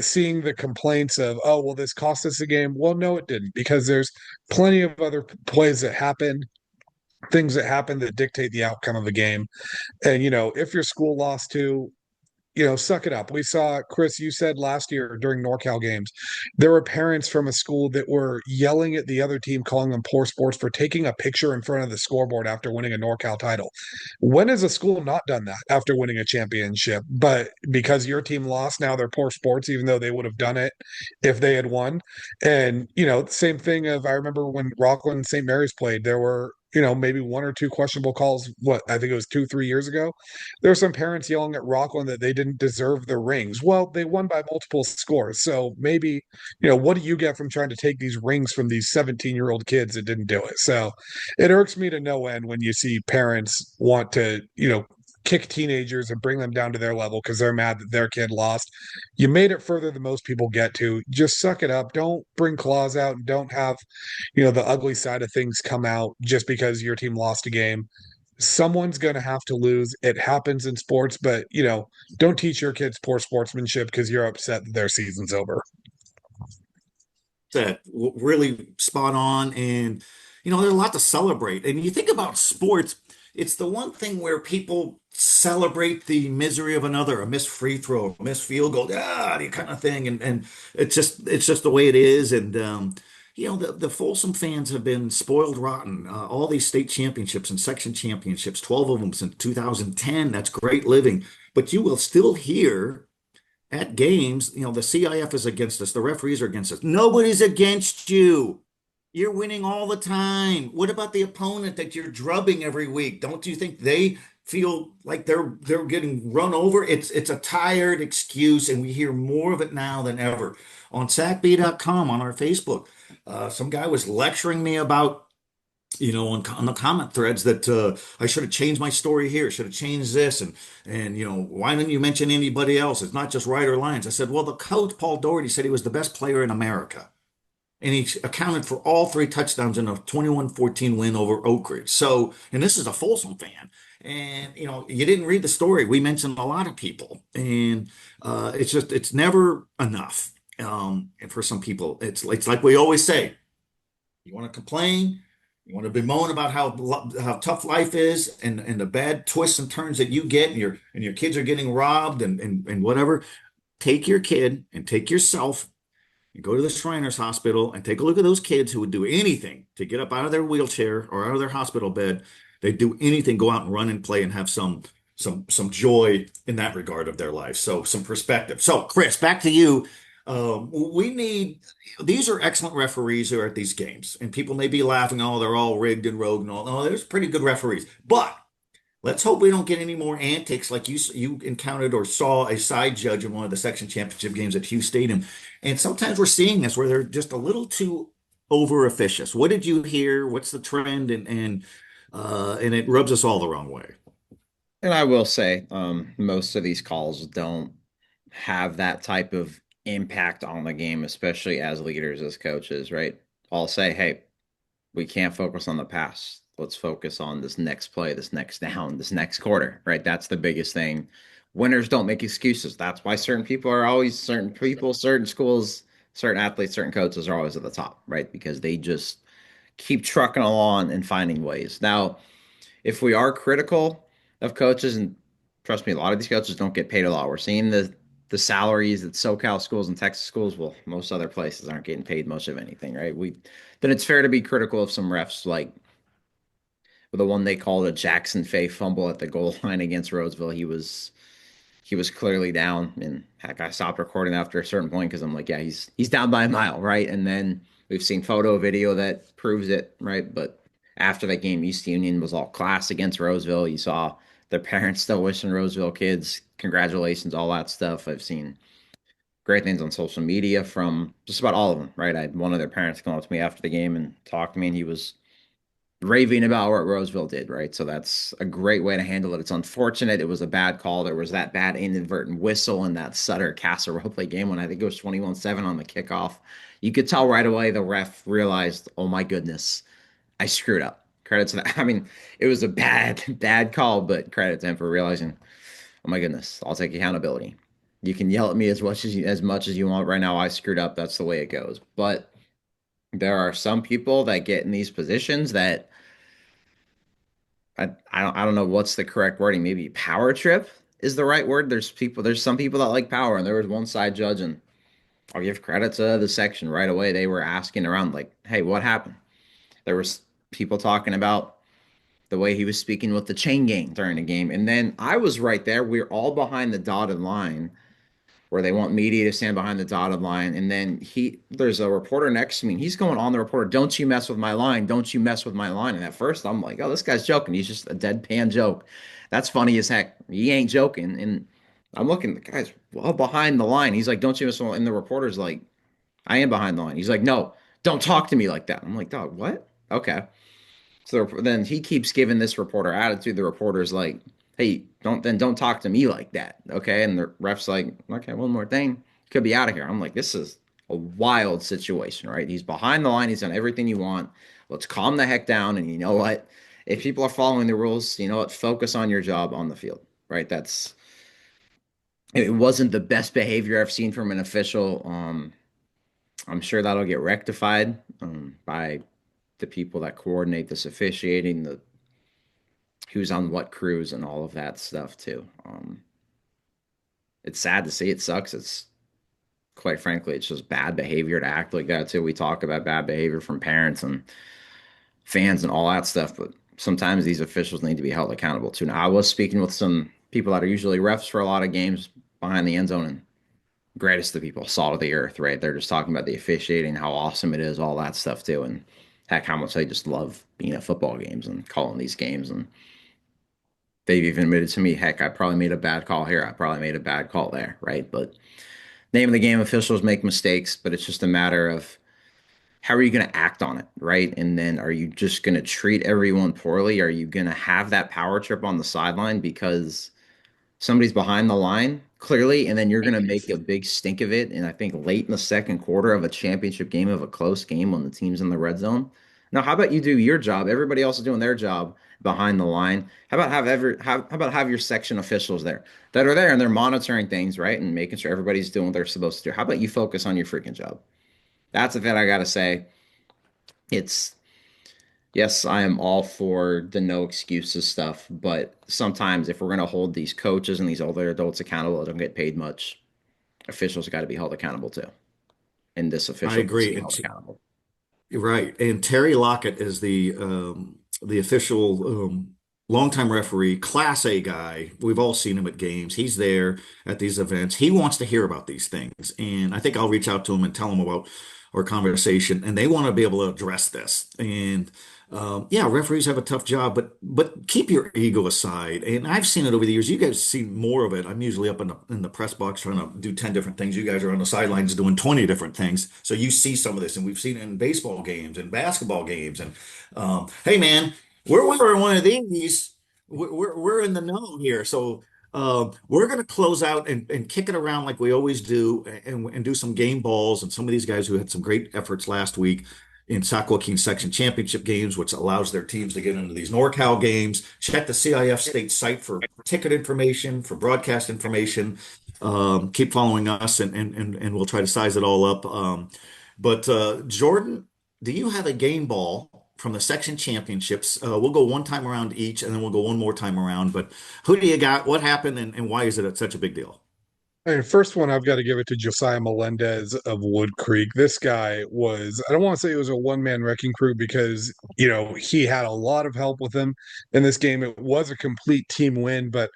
seeing the complaints of, oh, well, this cost us a game. Well, no, it didn't, because there's plenty of other plays that happen, things that happen that dictate the outcome of a game. And, if your school lost to, suck it up. We saw, Chris, you said last year during NorCal games, there were parents from a school that were yelling at the other team, calling them poor sports for taking a picture in front of the scoreboard after winning a NorCal title. When has a school not done that after winning a championship? But because your team lost, now they're poor sports, even though they would have done it if they had won. And, same thing of, I remember when Rockland and St. Mary's played, there were, maybe one or two questionable calls. What, I think it was 2, 3 years ago. There were some parents yelling at Rockland that they didn't deserve the rings. Well, they won by multiple scores. So maybe, what do you get from trying to take these rings from these 17-year-old kids that didn't do it? So it irks me to no end when you see parents want to, kick teenagers and bring them down to their level because they're mad that their kid lost. You made it further than most people get to. Just suck it up. Don't bring claws out and don't have, the ugly side of things come out just because your team lost a game. Someone's going to have to lose. It happens in sports, but don't teach your kids poor sportsmanship because you're upset that their season's over. That really spot on, and there's a lot to celebrate. And you think about sports, it's the one thing where people celebrate the misery of another, a missed free throw, a missed field goal, the kind of thing, and it's just the way it is. And the Folsom fans have been spoiled rotten. All these state championships and section championships, 12 of them since 2010. That's great living, but you will still hear at games, the CIF is against us, the referees are against us. Nobody's against you. You're winning all the time. What about the opponent that you're drubbing every week? Don't you think they feel like they're getting run over? It's a tired excuse, and we hear more of it now than ever. On sacbee.com, on our Facebook, some guy was lecturing me about on the comment threads that I should have changed my story here, should have changed this, and why didn't you mention anybody else? It's not just Ryder Lyons. I said, well, the coach Paul Doherty said he was the best player in America, and he accounted for all three touchdowns in a 21-14 win over Oak Ridge. So, and this is a Folsom fan, and you didn't read the story. We mentioned a lot of people, and it's never enough. And for some people, it's like we always say, you want to complain. You want to bemoan about how tough life is and the bad twists and turns that you get, and your kids are getting robbed and whatever. Take your kid and take yourself and go to the Shriners Hospital and take a look at those kids who would do anything to get up out of their wheelchair or out of their hospital bed. They'd do anything, go out and run and play and have some joy in that regard of their life. So some perspective. So Chris, back to you. We need these are excellent referees who are at these games, and people may be laughing, oh, they're all rigged and rogue and all. No, there's pretty good referees, but let's hope we don't get any more antics like you encountered or saw a side judge in one of the section championship games at Hughes Stadium. And sometimes we're seeing this where they're just a little too over officious. What did you hear? What's the trend? And it rubs us all the wrong way. And I will say, most of these calls don't have that type of impact on the game, especially as leaders, as coaches, right? I'll say, hey, we can't focus on the past. Let's focus on this next play, this next down, this next quarter, right? That's the biggest thing. Winners don't make excuses. That's why certain people are always certain people, certain schools, certain athletes, certain coaches are always at the top, right? Because they just keep trucking along and finding ways. Now, if we are critical of coaches, and trust me, a lot of these coaches don't get paid a lot. We're seeing the salaries at SoCal schools and Texas schools. Well, most other places aren't getting paid much of anything, right? Then it's fair to be critical of some refs, like the one they called a Jackson Fay fumble at the goal line against Roseville. He was clearly down, and heck, I stopped recording after a certain point because I'm like, yeah, he's down by a mile, right? And then we've seen photo video that proves it, right? But after that game, East Union was all class against Roseville. You saw their parents still wishing Roseville kids congratulations, all that stuff. I've seen great things on social media from just about all of them, right? I had one of their parents come up to me after the game and talk to me, and he was raving about what Roseville did, right? So that's a great way to handle it. It's unfortunate. It was a bad call. There was that bad inadvertent whistle in that Sutter Castle Roleplay game when I think it was 21-7 on the kickoff. You could tell right away the ref realized, oh my goodness, I screwed up. Credit to that. I mean, it was a bad call, but credit to him for realizing, oh my goodness, I'll take accountability. You can yell at me as much as you want right now. I screwed up. That's the way it goes. But there are some people that get in these positions that I don't know what's the correct wording. Maybe power trip is the right word. There's some people that like power, and there was one side judge, and I'll give credit to the section right away. They were asking around like, "Hey, what happened?" There was people talking about the way he was speaking with the chain gang during the game, and then I was right there. We're all behind the dotted line where they want media to stand behind the dotted line, and then there's a reporter next to me, and he's going on the reporter, "Don't you mess with my line, don't you mess with my line." And at first I'm like, oh, this guy's joking, he's just a deadpan joke. That's funny as heck, he ain't joking. And I'm looking, the guy's well behind the line. He's like, "Don't you mess with my-" and the reporter's like, "I am behind the line." He's like, "No, don't talk to me like that." I'm like, "Dog, what?" Okay. So then he keeps giving this reporter attitude. The reporter's like, "Hey, don't talk to me like that." Okay. And the ref's like, "Okay, one more thing. Could be out of here." I'm like, this is a wild situation, right? He's behind the line. He's done everything you want. Let's calm the heck down. And you know what? If people are following the rules, you know what? Focus on your job on the field, right? It wasn't the best behavior I've seen from an official. I'm sure that'll get rectified by the people that coordinate this officiating, the who's on what crews and all of that stuff too. It's sad to see. It sucks. It's quite frankly, it's just bad behavior to act like that too. We talk about bad behavior from parents and fans and all that stuff, but sometimes these officials need to be held accountable too. Now, I was speaking with some people that are usually refs for a lot of games behind the end zone, and greatest of people, salt of the earth, right? They're just talking about the officiating, how awesome it is, all that stuff too, and heck, how much they just love being at football games and calling these games. And they've even admitted to me, heck, I probably made a bad call here. I probably made a bad call there, right? But name of the game, officials make mistakes, but it's just a matter of how are you going to act on it, right? And then are you just going to treat everyone poorly? Are you going to have that power trip on the sideline because somebody's behind the line clearly, and then you're going to make a big stink of it? And I think late in the second quarter of a championship game, of a close game when the team's in the red zone. Now, how about you do your job? Everybody else is doing their job behind the line. How about have your section officials there that are there and they're monitoring things, right, and making sure everybody's doing what they're supposed to do? How about you focus on your freaking job? That's the thing I gotta say. It's Yes, I am all for the no excuses stuff, but sometimes if we're going to hold these coaches and these older adults accountable that don't get paid much, officials got to be held accountable too. And this I official needs to agree. be held accountable. You're right. And Terry Lockett is the official longtime referee, Class A guy. We've all seen him at games. He's there at these events. He wants to hear about these things, and I think I'll reach out to him and tell him about our conversation. And they want to be able to address this. And yeah, referees have a tough job, but keep your ego aside. And I've seen it over the years. You guys see more of it. I'm usually up in the press box trying to do 10 different things. You guys are on the sidelines doing 20 different things. So you see some of this, and we've seen it in baseball games and basketball games. And hey, man, we're wearing one of these. We're in the know here. So we're going to close out and kick it around like we always do, and do some game balls. And some of these guys who had some great efforts last week in Sac-Joaquin section championship games, which allows their teams to get into these NorCal games. Check the CIF state site for ticket information, for broadcast information. Keep following us, and we'll try to size it all up. But Jordan, do you have a game ball from the section championships? We'll go one time around each, and then we'll go one more time around. But who do you got? What happened, and why is it such a big deal? And first one, I've got to give it to Josiah Melendez of Wood Creek. This guy was, I don't want to say it was a one-man wrecking crew because, he had a lot of help with him in this game. It was a complete team win, but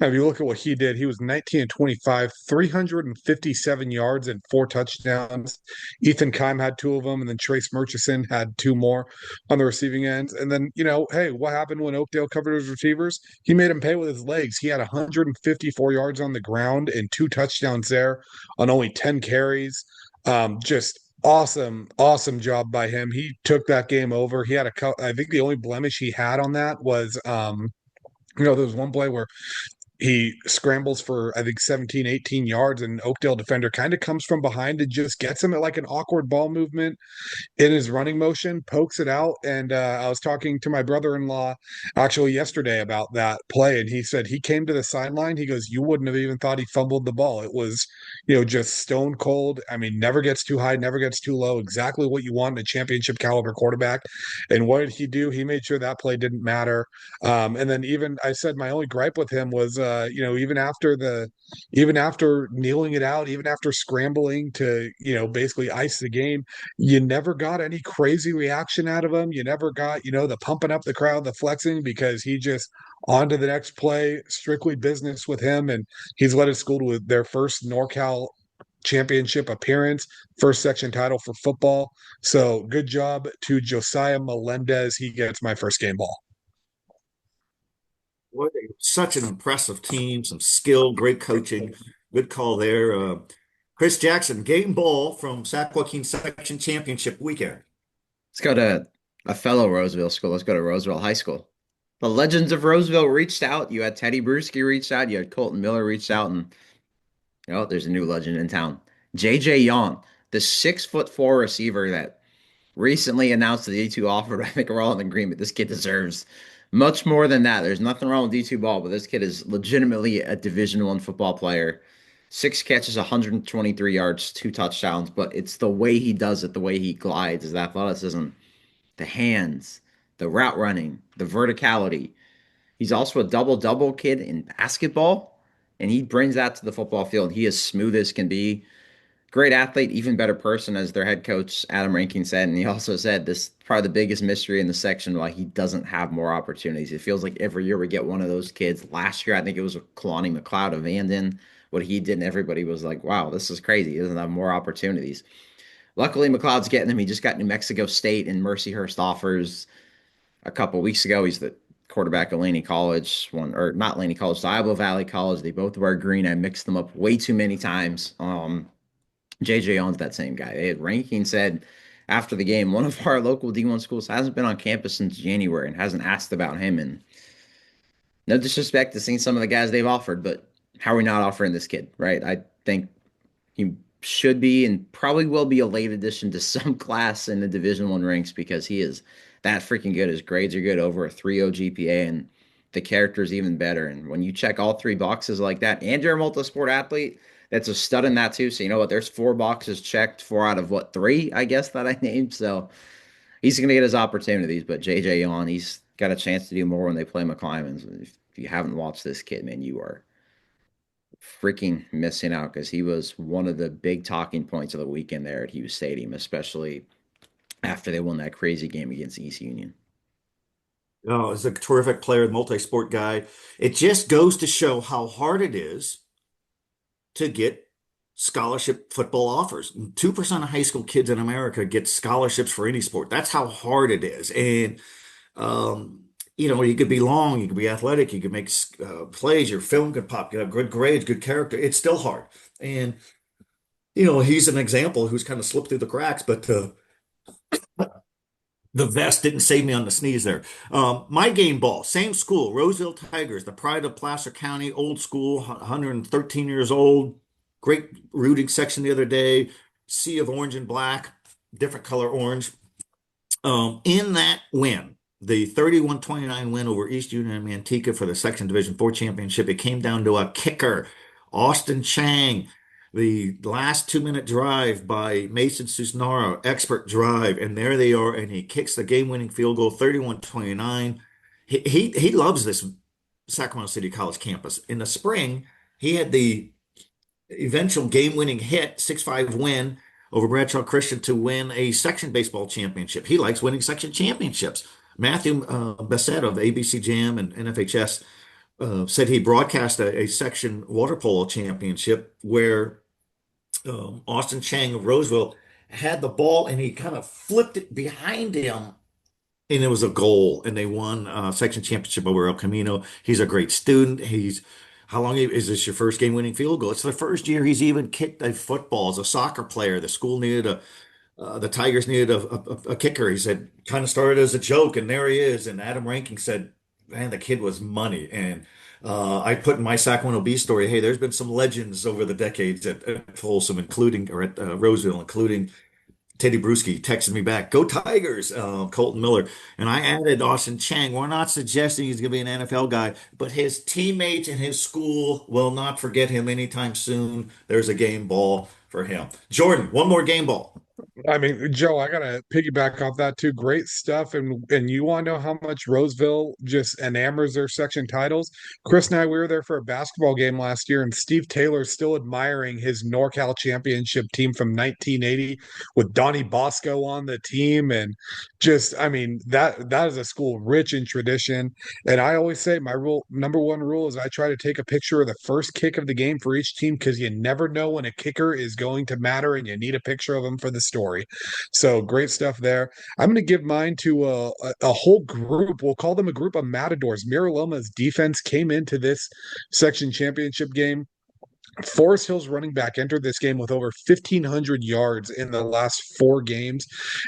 if you look at what he did, he was 19 and 25, 357 yards and 4 touchdowns. Ethan Keim had two of them, and then Trace Murchison had two more on the receiving ends. And then, hey, what happened when Oakdale covered his receivers? He made him pay with his legs. He had 154 yards on the ground and two touchdowns there on only 10 carries. Just awesome job by him. He took that game over. He had I think the only blemish he had on that was there was one play where he scrambles for I think 17, 18 yards, and Oakdale defender kind of comes from behind and just gets him at like an awkward ball movement in his running motion, pokes it out. And I was talking to my brother-in-law actually yesterday about that play, and he said he came to the sideline. He goes, "You wouldn't have even thought he fumbled the ball. It was, just stone cold. I mean, never gets too high, never gets too low. Exactly what you want in a championship caliber quarterback." And what did he do? He made sure that play didn't matter. And then even I said my only gripe with him was even after kneeling it out, even after scrambling to, basically ice the game, you never got any crazy reaction out of him. You never got, the pumping up the crowd, the flexing, because he just on to the next play, strictly business with him. And he's led his school to their first NorCal championship appearance, first section title for football. So good job to Josiah Melendez. He gets my first game ball. Such an impressive team, some skill, great coaching, good call there. Chris Jackson, game ball from Sac-Joaquin Section Championship weekend. Let's go to a fellow Roseville school. Let's go to Roseville High School. The Legends of Roseville reached out. You had Teddy Bruschi reached out. You had Colton Miller reached out, and there's a new legend in town. JJ Yawn, the 6'4" receiver that recently announced the D2 offer. I think we're all in agreement. This kid deserves much more than that. There's nothing wrong with D2 ball, but this kid is legitimately a Division I football player. 6 catches, 123 yards, 2 touchdowns, but it's the way he does it, the way he glides, his athleticism, the hands, the route running, the verticality. He's also a double-double kid in basketball, and he brings that to the football field. He is smooth as can be. Great athlete, even better person, as their head coach, Adam Rankin, said. And he also said this is probably the biggest mystery in the section why he doesn't have more opportunities. It feels like every year we get one of those kids. Last year, I think it was Kalani McLeod of Vanden. What he did, and everybody was like, wow, this is crazy. He doesn't have more opportunities. Luckily, McLeod's getting them. He just got New Mexico State and Mercyhurst offers a couple weeks ago. He's the quarterback at Laney College, or not Laney College, Diablo Valley College. They both wear green. I mixed them up way too many times. JJ owns that same guy. They had Ranking said after the game, one of our local D1 schools hasn't been on campus since January and hasn't asked about him. And no disrespect to seeing some of the guys they've offered, but how are we not offering this kid, right? I think he should be and probably will be a late addition to some class in the Division I ranks because he is that freaking good. His grades are good, over a 3.0 GPA, and the character is even better. And when you check all 3 boxes like that, and you're a multi-sport athlete, that's a stud in that too. So you know what? There's 4 boxes checked, 4 out of 3, I guess, that I named. So he's going to get his opportunities. But JJ on, he's got a chance to do more when they play McClymonds. If you haven't watched this kid, man, you are freaking missing out because he was one of the big talking points of the weekend there at Hughes Stadium, especially after they won that crazy game against East Union. Oh, he's a terrific player, multi-sport guy. It just goes to show how hard it is to get scholarship football offers. 2% of high school kids in America get scholarships for any sport. That's how hard it is. And, you could be long, you could be athletic, you could make plays, your film could pop, you have good grades, good character. It's still hard. And, he's an example who's kind of slipped through the cracks, but the vest didn't save me on the sneeze there. My game ball, same school, Roseville Tigers, the pride of Placer County, old school, 113 years old. Great rooting section the other day. Sea of orange and black, different color orange. In that win, the 31-29 win over East Union and Manteca for the Section Division 4 championship, it came down to a kicker, Austin Chang. The last 2-minute drive by Mason Susnaro, expert drive, and there they are, and he kicks the game-winning field goal, 31-29. He loves this Sacramento City College campus. In the spring, he had the eventual game-winning hit, 6-5 win over Bradshaw Christian to win a section baseball championship. He likes winning section championships. Matthew Bassett of ABC Jam and NFHS said he broadcast a section water polo championship where Austin Chang of Roseville had the ball and he kind of flipped it behind him and it was a goal and they won section championship over El Camino. He's a great student. How long is this your first game winning field goal? It's the first year he's even kicked a football as a soccer player. The school needed the Tigers needed a kicker. He said, kind of started as a joke, and there he is. And Adam Ranking said, man, the kid was money. And I put in my Sacramento Bee story, hey, there's been some legends over the decades at Folsom, at Roseville, including Teddy Bruschi texted me back, go Tigers, Colton Miller. And I added Austin Chang. We're not suggesting he's going to be an NFL guy, but his teammates and his school will not forget him anytime soon. There's a game ball for him. Jordan, one more game ball. I mean, Joe, I gotta piggyback off that too. Great stuff. And you want to know how much Roseville just enamors their section titles? Chris and I, we were there for a basketball game last year, and Steve Taylor's still admiring his NorCal championship team from 1980 with Donnie Bosco on the team. And just, I mean, that is a school rich in tradition. And I always say my number one rule is I try to take a picture of the first kick of the game for each team because you never know when a kicker is going to matter and you need a picture of them for the story. So great stuff there. I'm going to give mine to a whole group. We'll call them a group of matadors. Mira Loma's defense came into this section championship game. Forest Hill's running back entered this game with over 1,500 yards in the last 4 games,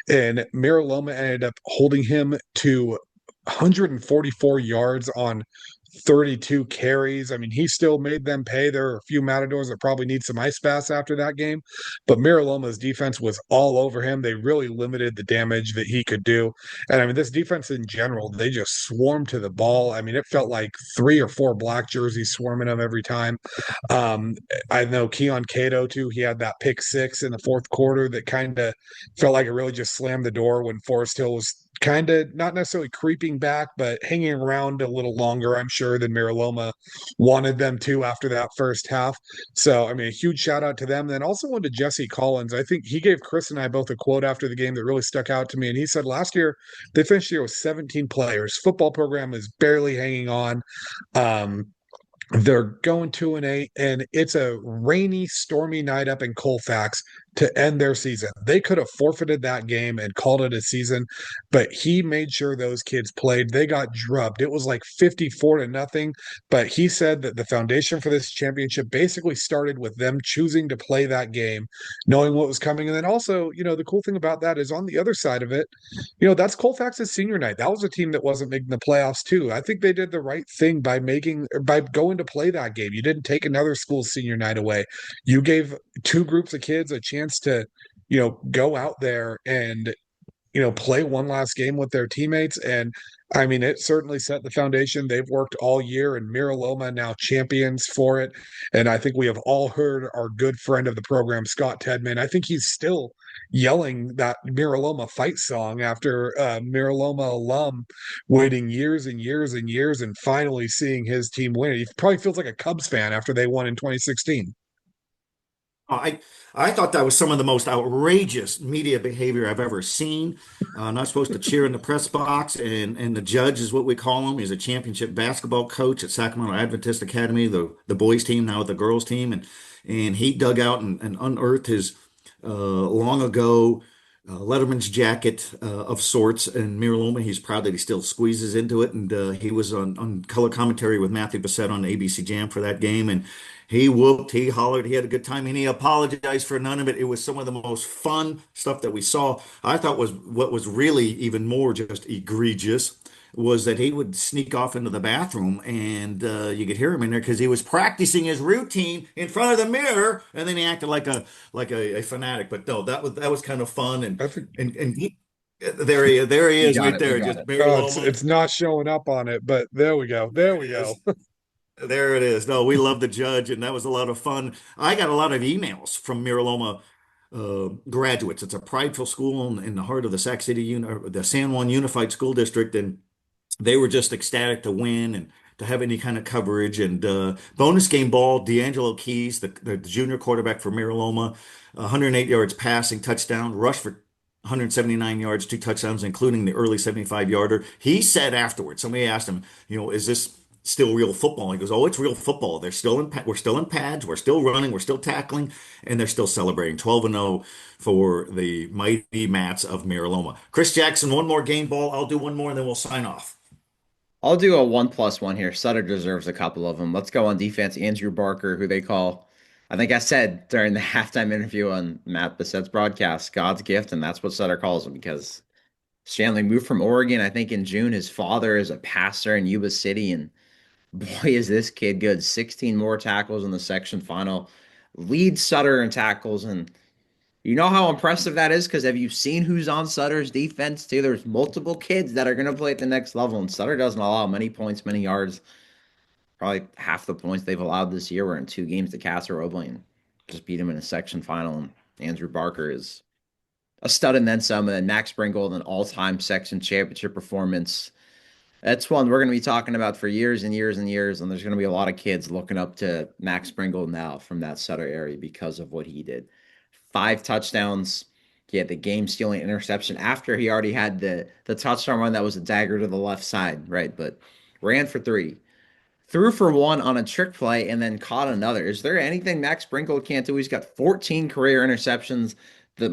and Mira Loma ended up holding him to 144 yards on 32 carries. I mean, he still made them pay. There are a few Matadors that probably need some ice baths after that game, but Miraloma's defense was all over him. They really limited the damage that he could do. And I mean, this defense in general, they just swarmed to the ball. I mean, it felt like 3 or 4 black jerseys swarming them every time. Um, I know Keon Cato too. He had that pick six in the fourth quarter that kind of felt like it really just slammed the door when Forest Hill was kind of not necessarily creeping back, but hanging around a little longer, I'm sure, than Miraloma wanted them to after that first half. So, I mean, a huge shout out to them. Then also one to Jesse Collins. I think he gave Chris and I both a quote after the game that really stuck out to me. And he said last year they finished the year with 17 players. Football program is barely hanging on. They're going 2-8, and it's a rainy, stormy night up in Colfax to end their season. They could have forfeited that game and called it a season, but he made sure those kids played. They got drubbed. It was like 54-0, but he said that the foundation for this championship basically started with them choosing to play that game, knowing what was coming. And then also, the cool thing about that is on the other side of it, that's Colfax's senior night. That was a team that wasn't making the playoffs too. I think they did the right thing by going to play that game. You didn't take another school's senior night away. You gave 2 groups of kids a chance to, go out there and play one last game with their teammates. And I mean, it certainly set the foundation. They've worked all year, and Miraloma now champions for it. And I think we have all heard our good friend of the program, Scott Tedman. I think he's still yelling that Miraloma fight song after Miraloma alum waiting years and years and years and finally seeing his team win. He probably feels like a Cubs fan after they won in 2016. I thought that was some of the most outrageous media behavior I've ever seen. Not supposed to cheer in the press box, and the judge is what we call him. He's a championship basketball coach at Sacramento Adventist Academy, the boys team now with the girls team, and he dug out and unearthed his long ago Letterman's jacket of sorts, and Miraloma. He's proud that he still squeezes into it, and he was on color commentary with Matthew Bissett on ABC Jam for that game, and he whooped, he hollered, he had a good time, and he apologized for none of it. It was some of the most fun stuff that we saw. I thought was what was really even more just egregious was that he would sneak off into the bathroom and you could hear him in there because he was practicing his routine in front of the mirror, and then he acted like a fanatic. But no, that was kind of fun, and I think there he We is got right it. We there, got just it. Mary Loma. it's not showing up on it, but there we go. There we go. There it is. No, we love the judge, and that was a lot of fun. I got a lot of emails from Miraloma graduates. It's a prideful school in the heart of the Sac City, the San Juan Unified School District, and they were just ecstatic to win and to have any kind of coverage. And bonus game ball, D'Angelo Keys, the junior quarterback for Miraloma, 108 yards passing, touchdown, rush for 179 yards, 2 touchdowns, including the early 75-yarder. He said afterwards, somebody asked him, is this still real football? He goes, "Oh, it's real football. We're still in pads, we're still running, we're still tackling, and they're still celebrating 12-0 for the mighty Mats of Miraloma." Chris Jackson, one more game ball. I'll do one more and then we'll sign off. I'll do a 1+1 here. Sutter deserves a couple of them. Let's go on defense. Andrew Barker, who they call, I think I said during the halftime interview on Matt Bissett's broadcast, God's gift, and that's what Sutter calls him because Stanley moved from Oregon, I think in June. His father is a pastor in Yuba City, and boy, is this kid good. 16 more tackles in the section final. Leads Sutter in tackles, and you know how impressive that is because have you seen who's on Sutter's defense too? There's multiple kids that are going to play at the next level, and Sutter doesn't allow many points, many yards. Probably half the points they've allowed this year were in 2 games to Casa Roble and just beat him in a section final. And Andrew Barker is a stud and then some, and then Max Bringle, an all-time section championship performance. That's one we're going to be talking about for years and years and years, and there's going to be a lot of kids looking up to Max Bringle now from that Sutter area because of what he did. 5 touchdowns. He had the game-stealing interception after he already had the touchdown run that was a dagger to the left side, right? But ran for 3, threw for 1 on a trick play, and then caught another. Is there anything Max Sprinkle can't do? He's got 14 career interceptions. That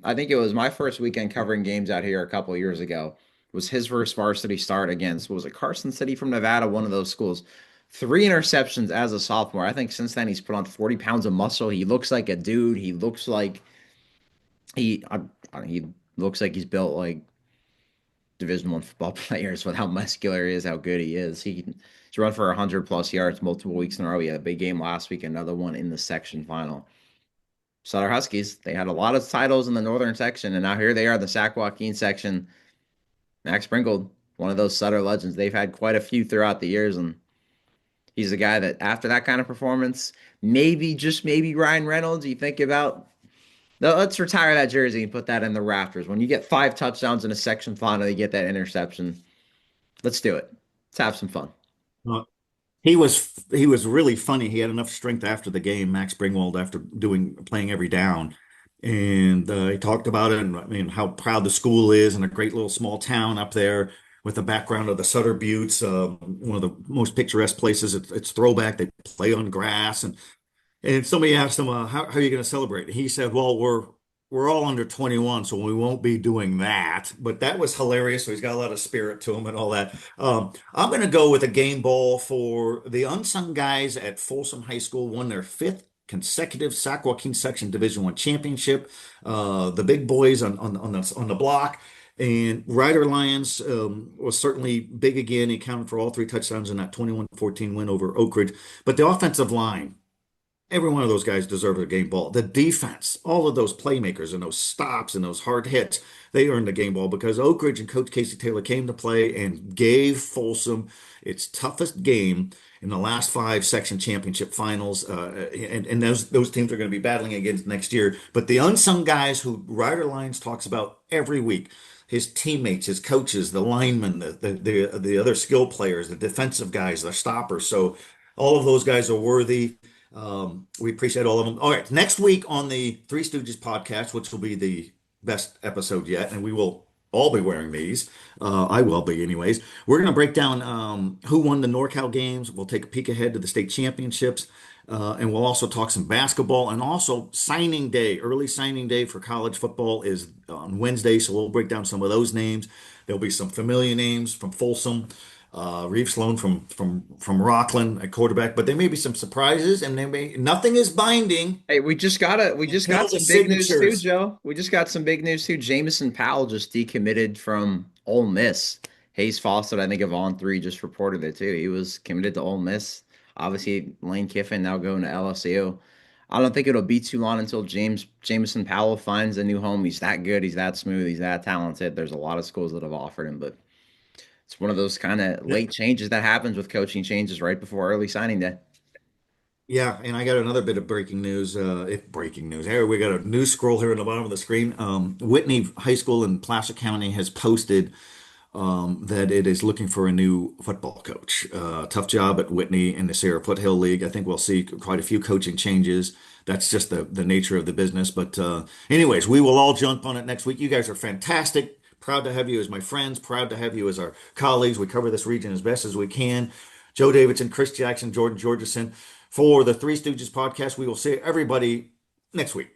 I think it was my first weekend covering games out here a couple of years ago. It was his first varsity start against, what was it, Carson City from Nevada, one of those schools. 3 interceptions as a sophomore. I think since then he's put on 40 pounds of muscle. He looks like a dude. He looks like he looks like he's built like Division I football players with how muscular he is, how good he is. He's run for 100+ yards multiple weeks in a row. He had a big game last week, another one in the section final. Sutter Huskies, they had a lot of titles in the northern section, and now here they are in the Sac-Joaquin section. Max Sprinkle, one of those Sutter legends. They've had quite a few throughout the years, and he's a guy that after that kind of performance, maybe, just maybe Ryan Reynolds, you think about, no, let's retire that jersey and put that in the rafters. When you get 5 touchdowns in a section final, you get that interception. Let's do it. Let's have some fun. Uh, he was really funny. He had enough strength after the game, Max Bringwald, after playing every down. And he talked about it and I mean how proud the school is and a great little small town up there with the background of the Sutter Buttes, one of the most picturesque places. It's throwback. They play on grass and somebody asked him, how are you going to celebrate? He said, well, we're all under 21, so we won't be doing that. But that was hilarious. So he's got a lot of spirit to him and all that. I'm going to go with a game ball for the unsung guys at Folsom High School. Won their fifth consecutive Sac-Joaquin Section Division I championship. The big boys on the block. And Ryder Lyons was certainly big again. He accounted for all 3 touchdowns in that 21-14 win over Oak Ridge. But the offensive line, every one of those guys deserve a game ball. The defense, all of those playmakers and those stops and those hard hits, they earned the game ball because Oak Ridge and Coach Casey Taylor came to play and gave Folsom its toughest game in the last 5 section championship finals. And those teams are going to be battling against next year. But the unsung guys who Ryder Lyons talks about every week, his teammates, his coaches, the linemen, the other skill players, the defensive guys, the stoppers. So all of those guys are worthy. We appreciate all of them. All right, next week on the Three Stooges podcast, which will be the best episode yet, and we will all be wearing these. I will be, anyways. We're going to break down who won the NorCal games. We'll take a peek ahead to the state championships, and we'll also talk some basketball and also signing day. Early signing day for college football is on Wednesday, so we'll break down some of those names. There'll be some familiar names from Folsom. Reeve Sloan from Rockland at quarterback, but there may be some surprises, and nothing is binding Hey, we just got until the some big news too, signatures. Joe. We just got some big news too. Jamison Powell just decommitted from Ole Miss. Hayes Fawcett, I think of On Three, just reported it too. He was committed to Ole Miss. Obviously, Lane Kiffin now going to LSU. I don't think it'll be too long until Jamison Powell finds a new home. He's that good. He's that smooth. He's that talented. There's a lot of schools that have offered him, but it's one of those kind of Yeah, late changes that happens with coaching changes right before early signing day. yeah, and I got another bit of breaking news. If breaking news, here we got a news scroll here in the bottom of the screen. Whitney High School in Placer County has posted that it is looking for a new football coach. Tough job at Whitney in the Sierra Foothill League. I think we'll see quite a few coaching changes. That's just the nature of the business. But anyways, we will all jump on it next week. You guys are fantastic. Proud to have you as my friends. Proud to have you as our colleagues. We cover this region as best as we can. Joe Davidson, Chris Jackson, Jordan Georgeson. For the Three Stooges podcast, we will see everybody next week.